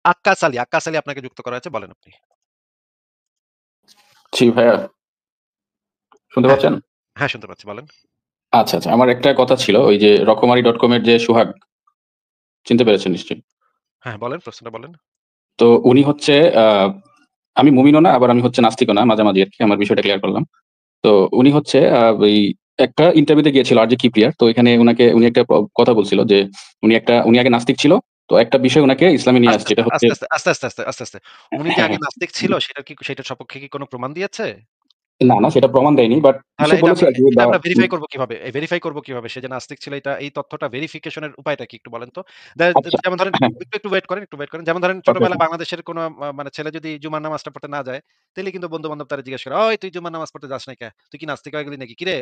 আক্কাস আলী আপনাকে যুক্ত করা হয়েছে। বলেন আপনি। জি ভাইয়া, শুনতে হ্যাঁ, পাচ্ছেন? হ্যাঁ শুনতে পাচ্ছি বলেন। আচ্ছা, আচ্ছা। আমার একটা কথা ছিল ওই যে রকমারি.com এর যে সোহাগ, চিনতে পেরেছেন নিশ্চয়ই? হ্যাঁ, বলেন প্রশ্নটা বলেন। তো উনি হচ্ছে আ আমি মুমিনও না আবার আমি হচ্ছে নাস্তিকও না, মাঝামাঝি আরকি। আমার বিষয়টা ক্লিয়ার করলাম। তো উনি হচ্ছে ওই একটা ইন্টারভিউতে গিয়েছিল আরজে কিপ্রিয়ার। তো এখানে উনি একটা কথা বলছিল যে উনি আগে নাস্তিক ছিল। তো একটা বিষয় উনাকে ইসলামে নিয়ে আস্তে, আসছে। এটা হচ্ছে আস্তে। উনি যে হ্যাঁ, আগে হ্যাঁ। নাস্তিক ছিল সেটার সপক্ষে কি কোন প্রমাণ দিয়েছে? না, না সেটা প্রমাণ দেয়নি। বাট তাহলে সে বলেছে আরকি এটা বা আমরা ভেরিফাই করব কিভাবে? ভেরিফাই করব কিভাবে? সে যে নাস্তিক ছিল এই তথ্যটা ভেরিফিকেশন এর উপায়টা কি একটু বলেন তো? আচ্ছা যেমন ধরেন হ্যাঁ, একটু ওয়েট করেন। যেমন ধরেন ওকে, ওকে। ছোটবেলায় বাংলাদেশের কোন মানে ছেলে যদি জুমার নামাজটা পড়তে না যায়, তাইলে কিন্তু বন্ধু-বান্ধব তারে জিজ্ঞেস করে, "ওই তুই জুমার নামাজ পড়তে যাস নাই কে? তুই কি নাস্তিক হয়ে গেলি নাকি? কিরে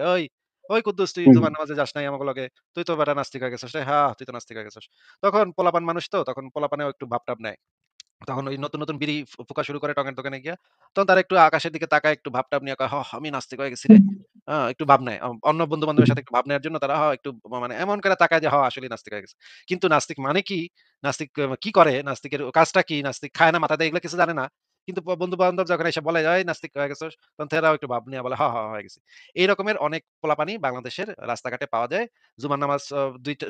ওই কুদ্দুস তুই হুম, জুমার নামাজে যাস নাই আমাগো লগে? তুই তো বেটা নাস্তিক হয়ে গেছস রে। হ্যাঁ, তুই তো নাস্তিক হয়ে গেছস।" তখন পোলাপান মানুষ তো তখন পোলাপানেও একটু ভাব-টাব নেয়। তখন ওই নতুন বিড়ি ফুঁকা শুরু করে টঙের দোকানে গিয়া। তখন তারা একটু আকাশের দিকে তাকায় একটু ভাবটাব নিয়ে কয়, আমি নাস্তিক হয়ে গেছি রে।" একটু ভাব নেয়। অন্য বন্ধু-বান্ধবের সাথে একটু ভাব নেয়ার জন্য তারা একটু মানে এমন করে তাকায় যে আসলেই নাস্তিক হয়ে গেছে। কিন্তু নাস্তিক মানে কি? নাস্তিক কি করে? নাস্তিকের কাজটা কি? নাস্তিক খায় না, মাথা দেয় এগুলো কিছু জানে না। কিন্তু বন্ধু-বান্ধব যখন এসে বলে, "এই নাস্তিক হয়ে গেছস?" তখন তারাও একটু ভাব নিয়ে বলে, হয়ে গেছি।" এই রকমের অনেক পোলাপানি বাংলাদেশের রাস্তাঘাটে পাওয়া যায়। জুমার নামাজ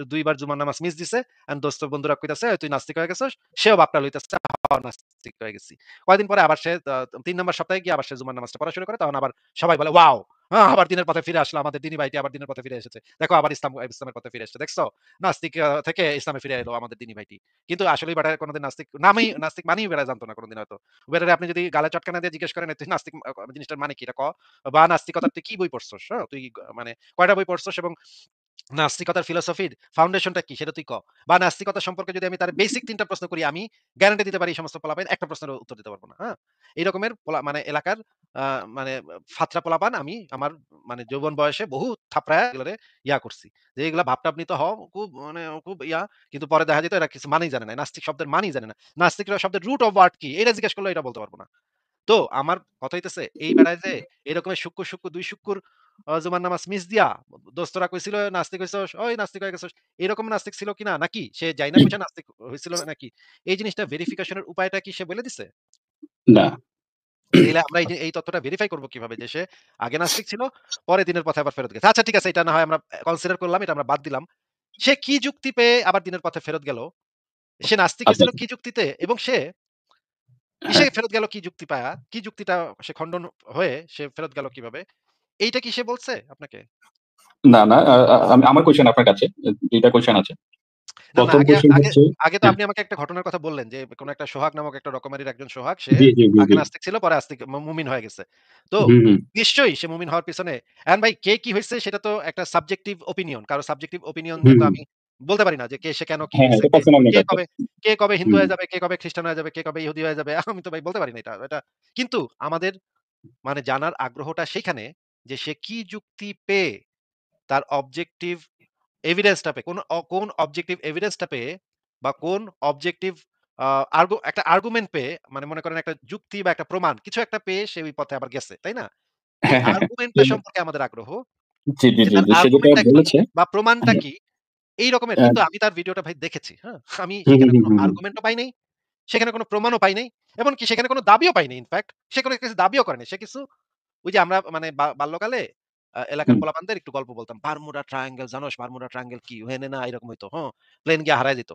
২ বার জুমার নামাজ মিস দিছে। দোস্ত বন্ধুরা কইতাছে, "তুই নাস্তিক হয়ে গেছস?" সেও ভাবটা লইতেছে, নাস্তিক হয়ে গেছি। কয়দিন পরে আবার সে ৩ নাম্বার সপ্তাহে গিয়ে আবার সে জুমার নামাজটা পড়া শুরু করে। তখন আবার সবাই বলে, "ওয়াও! আবার দিনের পথে ফিরে আসলো। আমাদের দিনী ভাইটি আবার দিনের পথে ফিরে এসেছে। দেখো আবার ইসলামের পথে ফিরে এসেছে। দেখছো? নাস্তিক থেকে ইসলামে ফিরে এলো আমাদের দিনী ভাইটি।" কিন্তু আসলেই বেটা কোনদিন নাস্তিক মানেই বেটা জানতো না কোনদিন হয়তো। বেটারে আপনি যদি গালে চটকানা দিয়ে জিজ্ঞেস করেন, "তুই নাস্তিক জিনিসটার মানে কি? এটা ক। বা নাস্তিকতার তুই কি বই পড়ছস? তুই মানে কয়টা বই পড়ছস এবং নাস্তিকতার ফিলোসফির ফাউন্ডেশনটা কি সেটা তুই ক। বা নাস্তিকতা সম্পর্কে যদি আমি তার বেসিক ৩ টা প্রশ্ন করি, আমি গ্যারান্টি দিতে পারি এই সমস্ত পোলাপান একটা প্রশ্নেরও উত্তর দিতে পারব না। হ্যাঁ? এই রকমের মানে এলাকার আ মানে ফাত্রা পোলাপান আমি আমার মানে যৌবন বয়সে বহু থাপড়ায়া এগুলোরে করছি। যে এগুলা ভাব-টাব নিতে খুব মানে খুব কিন্তু পরে দেখা যেত এরা কিছু মানেই জানে না। নাস্তিক শব্দের মানেই জানে না। নাস্তিকরা শব্দের রুট অফ ওয়ার্ড কি? এটা জিজ্ঞেস করলেও এটা বলতে পারব না। তো আমার কথা হইতেছে এই বেড়ায় যে এরকমের শুক্কুর ২ শুক্কুর জুমার নামাজ মিস দিয়া দোস্তরা কইছিল নাস্তিক হইছস, ওই নাস্তিক হয়ে গেছস। এরকম নাস্তিক ছিল কিনা? নাকি সে জাইনা বুইঝা নাস্তিক হইছিল নাকি? এই জিনিসটা ভেরিফিকেশন এর উপায়টা কি সে বলে দিছে? না। তাইলে আমরা এই তথ্যটা ভেরিফাই করব কিভাবে যে সে আগে নাস্তিক ছিল, পরে দিনের পথে আবার ফেরত গেছে। আচ্ছা ঠিক আছে এটা না হয় আমরা কনসিডার করলাম, এটা আমরা বাদ দিলাম। সে কি যুক্তি পেয়ে আবার দিনের পথে ফেরত গেল? সে নাস্তিক আচ্ছা, হয়েছিল আচ্ছা। কি যুক্তিতে? এবং সে কিসে হ্যাঁ। ফেরত গেল কি যুক্তি পায়া? কি যুক্তিটা সে খণ্ডন হয়ে সে ফেরত গেল কিভাবে? এইটা কি সে বলছে আপনাকে? না, না আমার কোয়েশ্চেন আপনার কাছে। ২ টা কোয়েশ্চেন আছে। না ১ম আগে কোয়েশ্চেন আগে হচ্ছে আগে তো হ্যাঁ, আপনি আমাকে একটা ঘটনার কথা বললেন যে, কোন একটা সোহাগ নামক একটা রকমারির একজন সোহাগ সে জি, জি, জি, আগে জি। নাস্তিক ছিল পরে আস্তিক মুমিন হয়ে গেছে। তো হুম, হুম। নিশ্চয়ই সে মুমিন হওয়ার পিছনে এখন ভাই কে কি হইছে সেটা তো একটা সাবজেক্টিভ ওপিনিয়ন। কারো সাবজেক্টিভ ওপিনিয়ন হুম, নিয়ে তো হুম। আমি বলতে পারি না যে সে কেন কি হ্যাঁ, হ্যাঁ, হইছে, এটা পার্সোনাল কে ম্যাটার তো। কবে কে কবে হিন্দু হুম। হয়ে যাবে, কে কবে খ্রিস্টান হয়ে যাবে, কে কবে ইহুদি হয়ে যাবে আমি তো ভাই বলতে পারি না এটা। কিন্তু আমাদের মানে জানার আগ্রহটা সেখানে যে সে কি যুক্তি পেয়ে তার অবজেক্টিভ এভিডেন্সটা পেয়ে কোন অবজেক্টিভ এভিডেন্সটা পেয়ে বা কোন অবজেক্টিভ আ একটা আর্গুমেন্ট পেয়ে মানে মনে করেন একটা যুক্তি বা একটা প্রমাণ কিছু একটা পেয়ে সে ওই পথে আবার গেছে। তাই না? এই হ্যাঁ, হ্যাঁ, হ্যাঁ। আর্গুমেন্টটা সম্পর্কে আমাদের আগ্রহ জি, জি, যে জি, তার জি। সে যেটা আর্গুমেন্টটা কি বলেছে বা প্রমাণটা হ্যাঁ, কি এই রকমের হ্যাঁ। কিন্তু আমি তার ভিডিওটা ভাই দেখেছি। হ্যাঁ? আমি হুম, হুম, সেখানে হুম, কোন হুম, হুম। আর্গুমেন্টও পাই নাই। সেখানে কোন প্রমাণও পাই নাই। এমনকি সেখানে কোন দাবিও পাই নাই ইনফেক্ট। সে কোন কিছু দাবিও করে নাই। সে কিছু ওই যে আমরা মানে বাল্যকালে এলাকার হুম। পোলাপানদের একটু গল্প বলতাম। বারমুডা ট্রায়াঙ্গেল জানোস? বারমুডা ট্রায়াঙ্গেল কি? হেনে না এরকম হইতো। প্লেন গিয়া হারায় যেত।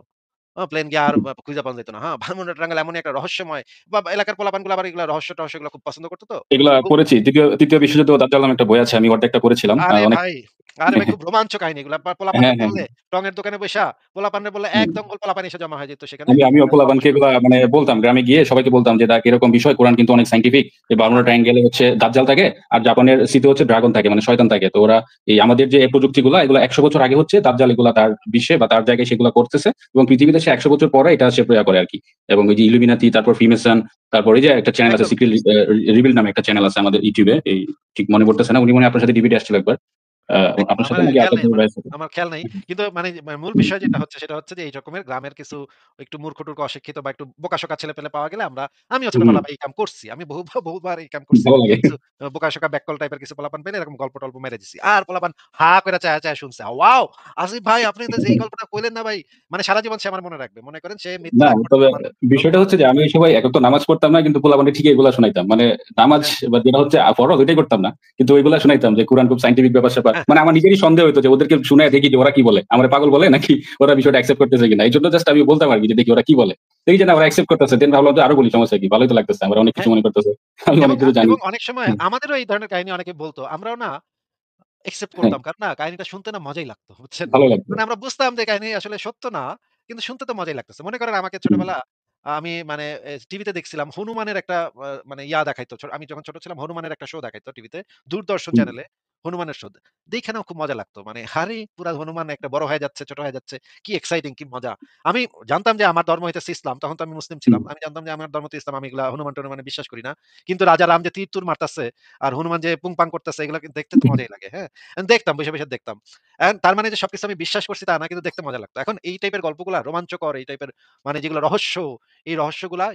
প্লেন গিয়া আর খুঁজে পাওয়া যেত না। বারমুডা ট্রায়াঙ্গেল এমনই একটা রহস্যময় বা এলাকার পোলাপানগুলো আবার এগুলা রহস্য-টহস্য এগুলো খুব পছন্দ করত তো। এগুলা খুব পড়েছি। ৩য় বিশ্বযুদ্ধ ও দাজ্জাল নামে একটা বই আছে। আমি অর্ধেকটা পড়েছিলাম। আরে অনেক ভাই, আরে ভাই খুব রোমাঞ্চ কাহিনী এগুলা। পোলাপানরে হ্যাঁ, হ্যাঁ, বললে হ্যাঁ। টঙের দোকানে বইসা পোলাপানরে বললে হুম। একদম পোলাপান এসে জমা হয়ে যেত সেখানে। আমিও গল্প পোলাপানকে শুনতে। এগুলা মানে বলতাম। গ্রামে গিয়ে সবাইকে বলতাম যে, "দেখ এরকম বিষয় কোরআন কিন্তু অনেক সায়েন্টিফিক। এই বারমুডা আরে ট্রায়াঙ্গেল এ হচ্ছে দাজ্জাল থাকে। আর জাপানের স্থিতি হচ্ছে ড্রাগন থাকে মানে শয়তান থাকে। তো ওরা এই আমাদের যে প্রযুক্তিগুলা এগুলা ১০০ বছর আগে হচ্ছে দাজ্জাল এগুলা তার বিশ্বে বা তার জায়গায় সেগুলা করতেছে এবং পৃথিবীতে সে ১০০ বছর পরে এটা সে করে আরকি। এবং ওই যে ইলুমিনাতি তারপর ফ্রিমেসন তারপর এই যে একটা চ্যানেল আছে একদম সিক্রেট রিভিল নামে একটা চ্যানেল আছে আমাদের ইউটিউবে। এই ঠিক মনে পড়তেছে না। উনি মনে হয় আপনার সাথে ডিবেটে আসছিল একবার। দেখুন, আপনার আমার সাথে নাকি খেয়াল আকাশ নেই ভাইয়ের সাথে? আমার খেয়াল নেই। কিন্তু মানে মূল বিষয় যেটা হচ্ছে সেটা হচ্ছে যে এই রকমের গ্রামের কিছু একটু মূর্খ-টূর্খ অশিক্ষিত বা একটু বোকা-শোকা ছেলেপেলে পাওয়া গেলে আমিও হুম, ছোটবেলা ভাই এই কাম করছি। আমি বহুবার এই কাম করছি। ভালো লাগে। কিছু বোকা-শোকা ব্যাককল টাইপের কিছু পোলাপান পেলে এরকম গল্প-টল্প মেরে দিছি। আর পোলাপান হা কইরা চায়া শুনছে। ওয়াও! আসিফ ভাই আপনি তো যেই গল্পটা কইলেন না ভাই, মানে সারা জীবন সে আমার মনে রাখবে। মনে করেন সে মৃত্যুর না, আগ পর্যন্ত তবে আমার বিষয়টা মনে হচ্ছে যে আমি ওই সময় একক তো নামাজ পড়তাম না কিন্তু পোলাপানকে ঠিকই এগুলা শুনাইতাম। মানে নামাজ হ্যাঁ, বা যেটা হচ্ছে ফরজ ওইটাই করতাম না। কিন্তু ওইগুলা শুনাইতাম যে কুরআন খুব সায়েন্টিফিক ব্যাপার-স্যাপার। হ্যাঁ, মানে আমার নিজেরই সন্দেহ হইতো যে ওদেরকে শুনাইয়া দেখি যে ওরা কি বলে। আমারে পাগল বলে নাকি ওরা বিষয়টা অ্যাকসেপ্ট করতেছে কিনা। এইজন্য জাস্ট আমি বলতাম আরকি যে দেখি ওরা কি বলে। দেখি যে না ওরা অ্যাকসেপ্ট করতেছে। দেন ভাবলাম যে আরো বলি সমস্যা কি? ভালোই তো লাগতেছে। আমরা অনেক কিছু হ্যাঁ মনে করতেছে। আমি এবং অনেক কিছু জানি। এবং অনেক সময় হুম, আমাদেরও এই ধরনের কাহিনী অনেকে বলত। আমরাও না একসেপ্ট হ্যাঁ, করতাম। কারণ না কাহিনীটা শুনতে না মজাই লাগতো। বুঝছেন? ভালো লাগতো। মানে আমরা বুঝতাম যে কাহিনী আসলে সত্য না। কিন্তু শুনতে তো মজাই লাগতেছে। মনে করেন আমাকে হুম, ছোটবেলা আমি মানে টিভিতে দেখছিলাম হনুমানের একটা মানে দেখাইতো। আমি যখন ছোট ছিলাম হনুমানের একটা শো দেখাইতো টিভিতে। দূরদর্শন হুম, চ্যানেলে হনুমানের শো। দেখে না খুব মজা লাগতো। মানে হারে পুরা হনুমান একটা বড় হয়ে যাচ্ছে, ছোট হয়ে যাচ্ছে। কি এক্সাইটিং কি মজা। আমি জানতাম যে আমার ধর্ম হইতেছে ইসলাম। তখন তো আমি মুসলিম হুম, ছিলাম। আমি জানতাম যে আমার ধর্ম তো ইসলাম। আমি এগুলা হনুমান-টনুমানে বিশ্বাস করি না। কিন্তু রাজা রাম যে তীর-তুর মারতাছে আর হনুমান যে পুং-পাং করতেছে এগুলা কিন্তু দেখতে তো হুম, মজাই লাগে। হ্যাঁ? দেখতাম বইসা দেখতাম। তার মানে যে সবকিছু আমি বিশ্বাস করছি তা না কিন্তু দেখতে মজা লাগতো। এখন এই টাইপের গল্পগুলা রোমাঞ্চকর এই টাইপের মানে যেগুলো রহস্য, এই রহস্যগুলা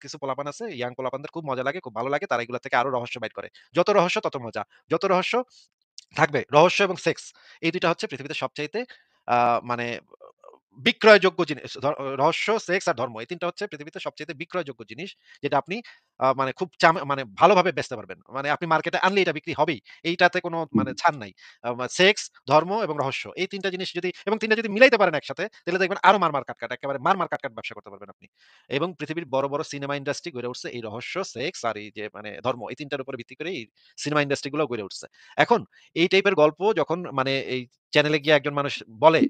কিছু পোলাপান আছে, পোলাপানদের খুব মজা লাগে, খুব ভালো লাগে। তারা এগুলা থেকে আরো রহস্য বাইর করে। যত রহস্য তত মজা। যত রহস্য থাকবে, রহস্য এবং সেক্স এই ২ টা হচ্ছে পৃথিবীতে সবচাইতে আ মানে বিক্রয়যোগ্য জিনিস। রহস্য, সেক্স আর ধর্ম। এই ৩ টা হচ্ছে পৃথিবীতে সবচাইতে বিক্রয়যোগ্য জিনিস। যেটা আপনি মানে খুব মানে ভালোভাবে বেচতে পারবেন। মানে আপনি মার্কেটে আনলে এটা বিক্রি হবেই। এইটাতে কোনো হুম, মানে ছাড় নাই। সেক্স, ধর্ম এবং রহস্য। এই ৩ টা জিনিস যদি এবং ৩ টা যদি মিলাইতে পারেন একসাথে, তাহলে দেখবেন আরো কাটকাট। একেবারে কাটকাট ব্যবসা করতে পারবেন আপনি। এবং পৃথিবীর বড় সিনেমা ইন্ডাস্ট্রি গড়ে উঠছে এই রহস্য, সেক্স আর এই যে মানে ধর্ম। এই ৩ টার উপরে ভিত্তি করে এই সিনেমা ইন্ডাস্ট্রি গুলো গড়ে উঠছে। এখন এই টাইপের গল্প যখন মানে এই চ্যানেলে গিয়ে একজন মানুষ বলে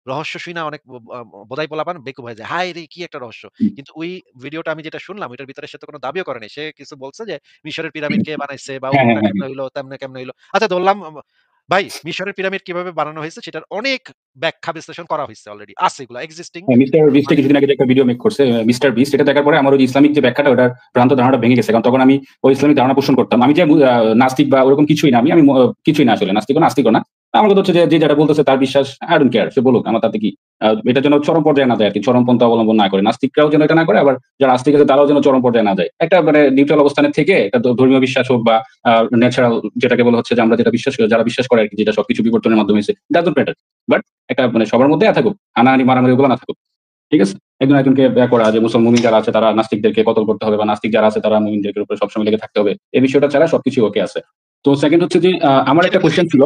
রহস্য শুইনা অনেক বোধাই পোলাপান বেকুব হয়ে যায়। হায়রে! কি একটা রহস্য। হুম। কিন্তু ওই ভিডিওটা আমি যেটা শুনলাম ওইটার ভিতরে সে তো কোন দাবিও করে নাই। সে কিছু বলছে যে মিশরের পিরামিড কে বানাইছে বা হ্যাঁ, হ্যাঁ, অমুকটা হ্যাঁ, কেমনে হ্যাঁ। হইলো, কেমনে হইলো। আচ্ছা ধরলাম ভাই মিশরের পিরামিড কিভাবে বানানো হয়েছে সেটার অনেক ব্যাখ্যা বিশ্লেষণ করা হইছে অলরেডি। আছে এগুলা এক্সিস্টিং হ্যাঁ, মিস্টার বিস্ট মানে কিছুদিন আগে যে একটা ভিডিও মেক করছে, মিস্টার বিস্ট এটা দেখার পরে আমার ওই ইসলামিক যে ব্যাখ্যাটা ওটার ভ্রান্ত ধারণাটা ভেঙে গেছে। কারণ তখন আমি ওই ইসলামিক ধারণা পোষণ করতাম। আমি যে নাস্তিক বা ওরকম কিছুই না। আমি কিছুই না আসলে। নাস্তিকও না। আমার কথা হচ্ছে যে, যে যেটা বলতেছে তার বিশ্বাস I don't care সে বলুক। আমার তাতে কি? এটার জন্য চরম পর্যায়ে না যায় আরকি। চরমপন্থা অবলম্বন না করে। নাস্তিকরাও যেন এটা না করে আবার যারা আস্তিক আছে তারাও যেন চরম পর্যায়ে না যায়। একটা মানে নিউট্রাল অবস্থানে থেকে একটা ধর্মীয় বিশ্বাস হোক বা আ ন্যাচারাল যেটাকে বলা হচ্ছে যে আমরা যেটা বিশ্বাস করি, যারা বিশ্বাস করে আরকি যেটা সবকিছু বিবর্তনের মাধ্যমে হইছে। Doesn't matter. বাট একটা মানে সবার মধ্যে থাকুক। হানাহানি মারামারি ওগুলো না থাকুক। ঠিক আছে? একজন একজনকে করা যে মুমিন যারা আছে তারা নাস্তিকদেরকে কতল করতে হবে বা নাস্তিক যারা আছে তারা মুমিনদের উপরে সবসময় লেগে থাকতে হবে। এই বিষয়টা ছাড়া সবকিছুই ওকে আছে। তো 2nd হচ্ছে যে আমার সেটা একটা কোয়েশ্চেন ছিল।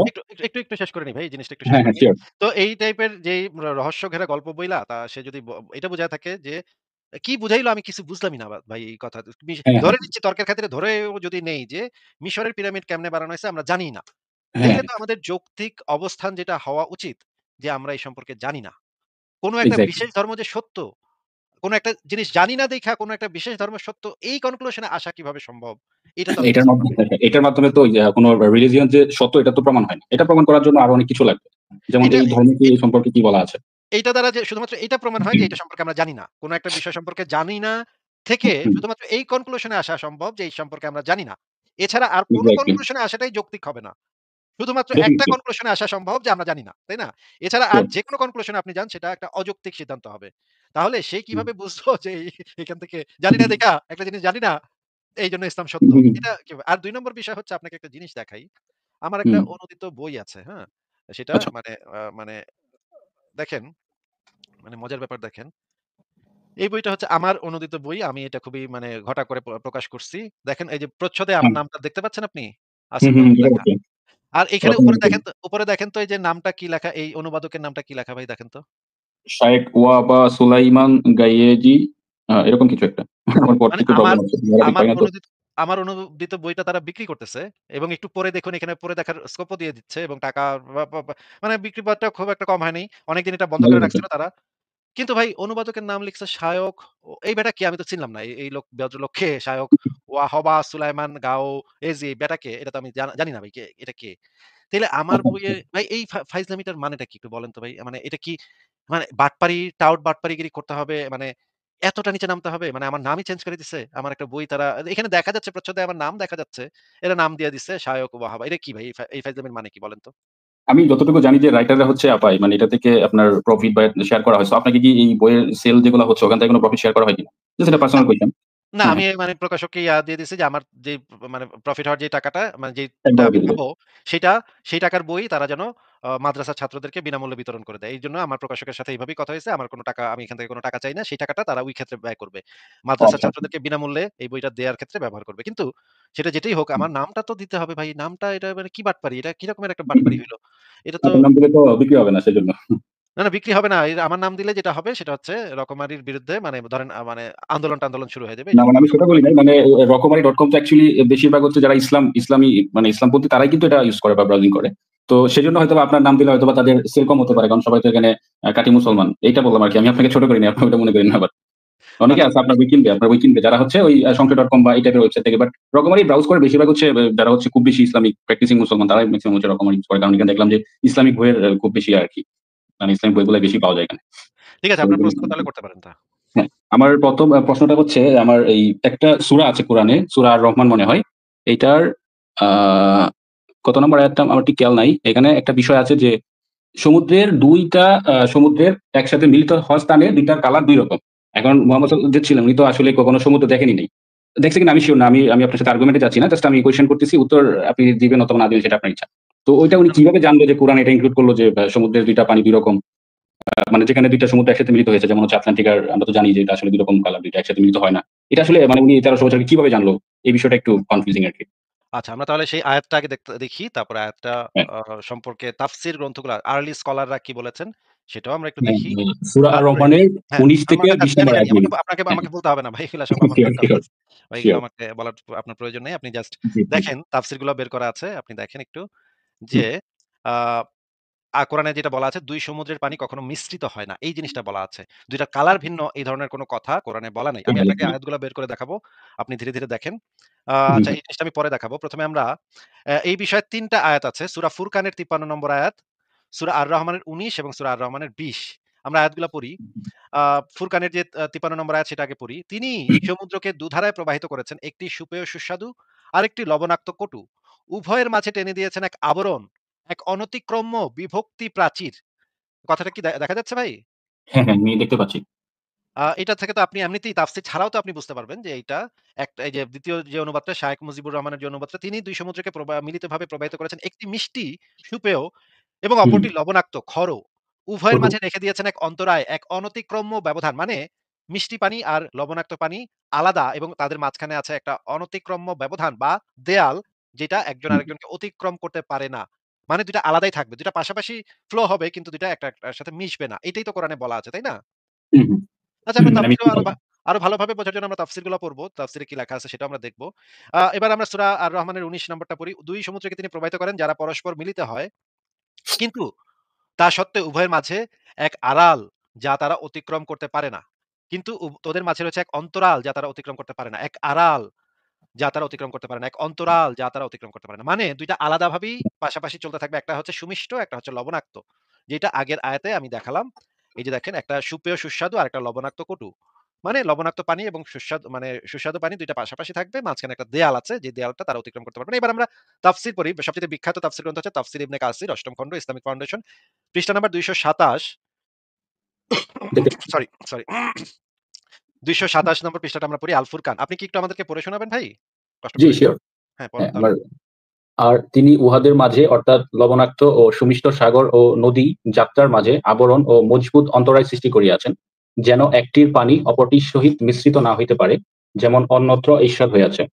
একটু শেষ করে নিই ভাই। এই জিনিসটা একটু শেষ হ্যাঁ, করে হ্যাঁ, নিই। সিউর। তো এই টাইপের যেই রহস্য ঘেরা গল্প বইলা সে যদি এটা বুঝায় থাকে যে কি বুঝাইলো আমি কিছু বুঝলামই না ভাই এই কথা। হ্যাঁ, হ্যাঁ, ধরে নিচ্ছি তর্কের খাতিরে ধরেও যদি নেই যে মিশরের পিরামিড কেমনে বানানো হয়েছে আমরা জানি না। হ্যাঁ, তাইলে তো আমাদের যৌক্তিক অবস্থান যেটা হওয়া উচিত যে আমরা এই সম্পর্কে জানি না। কোন একটা এক্সাক্টলি। বিশেষ ধর্ম যে সত্য, কোন একটা জিনিস জানি না দেইখা কোন একটা বিশেশ ধর্ম সত্য এই কনক্লুশন এ আসা কিভাবে সম্ভব? এটা তো আমি এটার বুঝতে মাধ্যমে পারলাম না। এটার মাধ্যমে তো কোন রিলিজিয়ন যে সত্য এটা তো প্রমাণ হয় না। এটা প্রমাণ করার জন্য আরো অনেক কিছু লাগবে। যেমন এটা এই ধর্মে কি এ এই সম্পর্কে কি বলা আছে? এইটা দ্বারা যে শুধুমাত্র এইটা প্রমাণ হয় যে এটা সম্পর্কে আমরা জানি না। কোন একটা বিষয় সম্পর্কে জানি না থেকে হুম, শুধুমাত্র এই কনক্লুশন এ আসা সম্ভব যে এই সম্পর্কে আমরা জানি না। এছাড়া আর কোন এক্সাক্টলি। কনক্লুশন এ আসাটাই যৌক্তিক হবে না। শুধুমাত্র একটা ডেফিনিটলি। কনক্লুশন এ আসা সম্ভব যে আমরা জানি না। তাই না? এছাড়া আর সিউর। যেকোনো কনক্লুশন এ আপনি যান সেটা একটা অযৌক্তিক সিদ্ধান্ত হবে। তাহলে সে হুম, কিভাবে বুঝলো যে এখান থেকে জানি হুম, না দেইখা একটা জিনিস জানি না এইজন্য ইসলাম সত্য। হুম, এটা কিভাবে আর ২ নম্বর বিষয় হচ্ছে আপনাকে একটা জিনিস দেখাই। আমার একটা হুম। অনুদিত বই আছে, হ্যাঁ? সেটা আচ্ছা। মানে দেখেন মানে মজার ব্যাপার দেখেন। এই বইটা হচ্ছে আমার অনুদিত বই। আমি এটা খুবই মানে ঘটা করে প্রকাশ করছি। দেখেন এই যে প্রচ্ছদে আমার হ্যাঁ। নামটা দেখতে পাচ্ছেন আপনি? হুম, আসিফ হুম, মাহমুদ বুঝতে লেখা। পারছি। আর এখানে রতন উপরে সেন। দেখেন তো এই যে নামটা কি লেখা? এই অনুবাদকের নামটা কি লেখা ভাই দেখেন তো? শায়েখ ওয়াবা সুলাইমান গাইয়েজি এরকম কিছু একটা। আমার পড়তে মানে একটু প্রবলেম হচ্ছে। আরবিক আমার পারি না তো। অনুদিত বইটা তারা বিক্রি করতেছে এবং একটু পরে দেখুন এখানে পরে দেখার স্কোপও দিয়ে দিচ্ছে এবং টাকা বা বা বা মানে বিক্রি বাট্টা খুব একটা কম হয়নি। অনেকদিন এটা বন্ধ করে ভালোই হচ্ছে। রাখছিল তারা। কিন্তু ভাই অনুবাদকের নাম লিখছে শায়খ এই বেটা কে? আমি তো চিনলাম না। এই লোক ভদ্রলোক কে? শায়খ ওয়াহবা সুলাইমান গাও এজি এই বেটা কে? এটা তো আমি জানি না ভাই কে এটা কে? তাইলে আমার আচ্ছা, বইয়ে আচ্ছা। ভাই এই ফাইজলামিটার মানেটা কি একটু বলেন তো ভাই? মানে এটা কি মানে বাটপারি, টাউট বাটপারিগিরি করতে হবে? মানে এতটা নিচে নামতে হবে? মানে আমার নামই চেঞ্জ করে দিছে। আমার একটা বই তারা এখানে দেখা যাচ্ছে প্রচ্ছদে আমার নাম দেখা যাচ্ছে। এরা নাম দিয়ে দিছে শায়ক ওয়াহাবা। এটা কি ভাই? এই ফাইজলামির মানে কি বলেন তো? আমি যতটুকু জানি যে রাইটাররা হচ্ছে পায় মানে এটা থেকে আপনার প্রফিট বা শেয়ার করা হয়। সো আপনাকে কি এই বইয়ের সেল যেগুলো হচ্ছে ওখান থেকে কোনো প্রফিট শেয়ার করা হয় কিনা? জাস্ট এটা না, পার্সোনাল কোয়েশ্চেন। না হ্যাঁ, আমি হ্যাঁ। মানে প্রকাশককে দিয়ে দিছি যে আমার যেই মানে প্রফিট হওয়ার যে টাকাটা মানে যেইটা একবারে আমি দিয়ে দিবেন। পাবো সেটা সেই টাকার বই তারা যেন মাদ্রাসার ছাত্রদেরকে বিনামূল্যে বিতরণ করে দেয়। এইজন্য আমার প্রকাশকের সাথে এভাবেই কথা হইছে। আমার কোন টাকা আমি এখান থেকে কোন টাকা চাই না। সেই টাকাটা তারা ওই ক্ষেত্রে ব্যয় করবে। মাদ্রাসার আচ্ছা, আচ্ছা। ছাত্রদেরকে বিনামূল্যে এই বইটা দেয়ার ক্ষেত্রে ব্যবহার করবে। কিন্তু সেটা যেটাই হোক হুম। আমার নামটা তো দিতে হবে ভাই। নামটা এটা মানে কি বাটপারি? এটা কি রকমের একটা বাটপারি হইলো? এটা তো আপনার নাম দিলে তো বিক্রি হবে না সেজন্য। না, না বিক্রি হবে না। আমার নাম দিলে যেটা হবে সেটা হচ্ছে রকমারির বিরুদ্ধে মানে ধরেন মানে আন্দোলন-টান্দোলন শুরু হয়ে যাবে। না এজন্য মানে আমি নামটা সেটা বলা বলি যাবে নাই। না। মানে রকমারি.com তো অ্যাকচুয়ালি বেশিরভাগ হচ্ছে যারা ইসলামী মানে ইসলামপন্থী তারাই কিন্তু এটা ইউজ করে বা ব্রাউজিং করে। তো সেজন্য হয়তোবা আপনার নাম দিলে হয়তোবা তাদের সেল কম হতে পারে। কারণ সবাই তো এখানে খাঁটি মুসলমান। এইটা বললাম আরকি। আমি আপনাকে ছোট করিনি। আপনি ওটা মনে করেন না আবার। অনেকে আচ্ছা, আছে আপনার বই কিনবে যারা হচ্ছে ওই সংশয়.com বা এই টাইপের ওয়েবসাইট থেকে। বাট রকমারি ব্রাউজ করে বেশিরভাগ হচ্ছে যারা হচ্ছে খুব বেশি ইসলামিক প্র্যাকটিসিং মুসলমান তারাই মেক্সিমাম হচ্ছে রকমারি ইউজ করে। কারণ এখানে দেখলাম যে ইসলামিক বইয়ের খুব বেশি আরকি। মানে ইসলামিক বইগুলাই বেশি পাওয়া যায় এখানে। ঠিক আছে তো আপনার ওইগুলো প্রশ্ন তাহলে করতে পারেন তা। হ্যাঁ, আমার ১ম প্রশ্নটা হচ্ছে আমার এই একটা সূরা আছে কোরআনে, সূরা আর-রহমান মনে হয়। এইটার আ কত নম্বর আয়াতটা আমার ঠিক খেয়াল নাই। এখানে একটা বিষয় আছে যে সমুদ্রের ২ টা সমুদ্রের একসাথে মিলিত হওয়ার স্থানে ২ টার কালার ২ রকম। এখন মোহাম্মদ যে ছিলেন উনি তো আসলে কখনো সমুদ্র দেখেনই নাই। দেখছে কিনা আমি সিউর না। আমি আপনার সাথে আর্গুমেন্ট এ যাচ্ছি না। জাস্ট আমি কোয়েশ্চেন করতেছি। উত্তর আপনি দিবেন অথবা না দিবেন সেটা আপনার ইচ্ছা। তো ওইটা উনি না, না কিভাবে জানলো যে কোরআন এটা ইনক্লুড করলো যে সমুদ্রের ২ টা পানি ২ রকম? মানে যেখানে ২ টা সমুদ্র একসাথে মিলিত হয়েছে যেমন হচ্ছে আটলান্টিক আর আমরা তো জানি যে এটা আসলে ২ রকম কালার ২ টা একসাথে মিলিত হয় না। এটা আসলে মানে উনি ১৩০০ বছর আগে কিভাবে জানলো? এই বিষয়টা একটু কনফিউজিং আরকি। আচ্ছা আমরা তাহলে সেই আয়াতটা আগে দেখি। তারপরে আয়াতটা হ্যাঁ, আ সম্পর্কে তাফসীর গ্রন্থগুলা আর্লি স্কলাররা কি বলেছেন সেটাও আমরা একটু হ্যাঁ, দেখি। সূরা তারপরে আর-রহমানের হ্যাঁ, ১৯ আমার থেকে কাছে ২০ জানি, নম্বর জানি। আয়াতগুলো। আমাকে হ্যাঁ, আমাকে বলতে হবে না ভাই এগুলা সব আমার সিওর, জানতে হবে। সিওর, ভাই এগুলো সিওর। আমাকে বলার আপনার প্রয়োজন নেই। আপনি জাস্ট জি, জি, জি। দেখেন তাফসীরগুলো বের করা আছে। আপনি দেখেন একটু হুম, যে আ কোরআনে যেটা বলা আছে ২ সমুদ্রের পানি কখনো মিশ্রিত হয় না। এই জিনিসটা বলা আছে। ২ টা কালার ভিন্ন এই ধরনের কোন কথা কোরআনে বলা নাই। আমি এখানে আপনাকে আয়াতগুলো বের করে দেখাবো। আপনি ধীরে, ধীরে দেখেন। হুম, আচ্ছা এই জিনিসটা আমি পরে দেখাবো। ১ম এ আমরা এই বিষয়ে ৩ টা আয়াত আছে। সূরা ফুরকানের ৫৩ নম্বর আয়াত, সূরা আর-রহমানের ১৯ এবং সূরা আর-রহমানের ২০। আমরা আয়াতগুলা পড়ি। আ ফুরকানের যে ৫৩ নম্বর আয়াত সেটা আগে পড়ি। তিনি সমুদ্রকে দুধারায় প্রবাহিত করেছেন। একটি সুপেয় সুস্বাদু, আরেকটি লবণাক্ত কটু। উভয়ের মাঝে টেনে দিয়েছেন এক আবরণ, এক অনতিক্রম্য বিভক্তি প্রাচীর। কথাটা কি দেখা যাচ্ছে ভাই? হ্যাঁ, হ্যাঁ, আমি দেখতে পাচ্ছি। এটা থেকে তো আপনি এমনিতেই তাফসীর ছাড়াও তো আপনি বুঝতে পারবেন যে এইটা একটা এই যে ২য় যে অনুবাদটা শায়েখ মুজিবুর রহমানের যে অনুবাদটা তিনি ২ সমুদ্রকে মিলিতভাবে প্রবাহিত করেছেন। একটি মিষ্টি সুপেয় এবং হুম, অপরটি লবণাক্ত খর। উভয়ের কটু। মাঝে রেখে দিয়েছেন এক অন্তরায়, এক অনতিক্রম্য ব্যবধান। মানে মিষ্টি পানি আর লবণাক্ত পানি আলাদা এবং তাদের মাঝখানে আছে একটা অনতিক্রম্য ব্যবধান বা দেয়াল যেটা একজন হুম, আরেকজনকে অতিক্রম করতে পারে না। মানে ২ টা আলাদাই থাকবে। ২ টা পাশাপাশি ফ্লো হবে কিন্তু ২ টা একটা একটার সাথে মিশবে না। এটাই তো কোরআনে বলা আছে, তাই না? হুম, হুম, আচ্ছা হুম, আমরা মানে আমি তাফসীরেও আরো ভালোভাবে বোঝার জন্য আমরা তাফসীরগুলো পড়ব। তাফসীরে কি লেখা আছে সেটাও আমরা দেখব। এবার আমরা সূরা আর-রহমানের ১৯ নম্বরটা পড়ি। ২ সমুদ্রকে তিনি প্রবাহিত করেন যারা পরস্পর মিলিত হয়। কিন্তু তা সত্ত্বেও উভয়ের মাঝে এক আড়াল যা তারা অতিক্রম করতে পারে না। কিন্তু তোদের মাঝে রয়েছে এক অন্তরাল যা তারা অতিক্রম করতে পারে না। এক আড়াল যা তারা অতিক্রম করতে পারে না। এক অন্তরাল যা তারা অতিক্রম করতে পারে না। মানে ২ টা আলাদাভাবেই পাশাপাশি চলতে থাকবে। একটা হচ্ছে সুমিষ্ট, একটা হচ্ছে লবণাক্ত। যেটা আগের আয়াতে আমি দেখালাম। এই যে দেখেন একটা সুপেয় সুস্বাদু আরেকটা লবণাক্ত কটু। মানে লবণাক্ত পানি এবং সুস্বাদু পানি ২ টা পাশাপাশি থাকবে। মাঝখানে একটা দেয়াল আছে। যে দেয়ালটা তারা অতিক্রম করতে পারবে না। এবার আমরা তাফসীর পড়ি। সবচাইতে বিখ্যাত তাফসীর গ্রন্থ হচ্ছে তাফসীর ইবনে কাসির ৮ম খন্ড ইসলামিক ফাউন্ডেশন। পৃষ্ঠা নাম্বার ২২৭ দেখতে সরি ২২৭ নম্বর পৃষ্ঠাটা আমরা পড়ি আল ফুরকান। আপনি কি একটু আমাদেরকে পড়ে শোনাবেন ভাই? কষ্ট জি, করে? সিওর। হ্যাঁ, পড়েন হ্যাঁ, তাহলে। আর তিনি উহাদের মাঝে অর্থাৎ লবণাক্ত ও সুমিষ্ট সাগর ও নদী যাত্রার মাঝে আবরণ ও মজবুত অন্তরায় সৃষ্টি করিয়াছেন, যেন একটির পানি অপরটির সহিত মিশ্রিত না হইতে পারে, যেমন অন্যত্র ঈর্ষাদ হইয়াছে।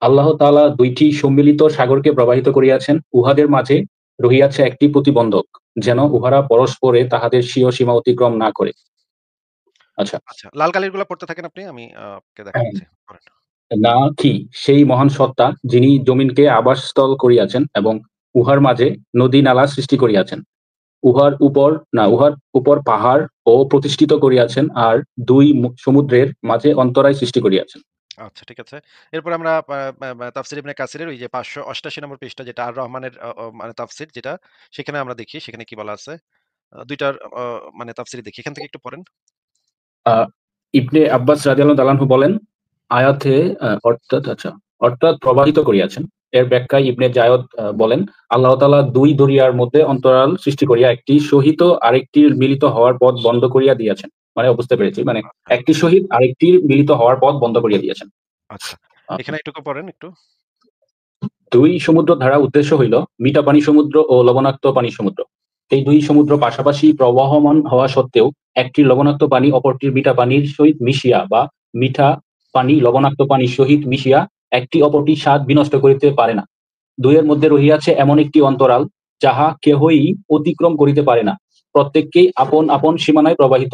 আল্লাহ তাআলা ২ টি সম্মিলিত সাগরকে প্রবাহিত করিয়াছেন, উহাদের মাঝে রহিয়াছে একটি প্রতিবন্ধক, যেন উহারা পরস্পরে তাহাদের স্বীয় সীমা অতিক্রম না করে। আচ্ছা। আচ্ছা, লাল কালিগুলা পড়তে থাকেন আপনি। আমি কে হ্যাঁ। দেখাচ্ছি। পড়েন। না কি সেই মহান সত্তা যিনি জমিনকে আবাসস্থল করিয়াছেন এবং উহার মাঝে নদী-নালা সৃষ্টি করিয়াছেন। উহার উপর পাহাড় ও প্রতিষ্ঠিত করিয়াছেন আর ২ সমুদ্রের মাঝে অন্তরায় সৃষ্টি করিয়াছেন। আচ্ছা ঠিক আছে। এরপরে আমরা আ মা মা তাফসীর ইবনে কাসিরের ওই যে ৫৮৮ নম্বর পৃষ্ঠা যেটা আর রহমানের মানে তাফসীর যেটা সেখানে আমরা দেখি সেখানে কি বলা আছে। ২ টার মানে তাফসীর দেখি। এখান থেকে একটু পড়েন। আ ইবনে আব্বাস রাদিয়াল্লাহু তাআলা আনহু বলেন, আয়াতে অর্থাৎ প্রবাহিত করিয়াছেন। এর ব্যাখ্যায় ইবনে জায়দ বলেন, আল্লাহ তাআলা দুই দরিয়ার মধ্যে অন্তরাল সৃষ্টি করিয়া একটি সহিত আরেকটির মিলিত হওয়ার পথ বন্ধ করিয়া দিয়েছেন। মানে বুঝতে পেরেছি। মানে একটি সহিত আরেকটির মিলিত হওয়ার পথ বন্ধ করিয়া দিয়েছেন। আচ্ছা। আ এখানে এটুকু পড়েন একটু। দুই সমুদ্র ধারা উদ্দেশ্য হইল মিঠা পানি সমুদ্র ও লবণাক্ত পানি সমুদ্র। এই দুই সমুদ্র পাশাপাশি প্রবহমান হওয়া সত্ত্বেও একটির লবণাক্ত পানি অপরটির মিঠা পানির সহিত মিশিয়া বা মিঠা পানি লবণাক্ত পানির সহিত মিশিয়া একটি অপরটির স্বাদ বিনষ্ট করিতে পারে না। দুইয়ের মধ্যে রহিয়াছে এমন একটি অন্তরাল, যাহা কেহই অতিক্রম করিতে পারে না। প্রত্যেককেই আপন আপন সীমানায় প্রবাহিত।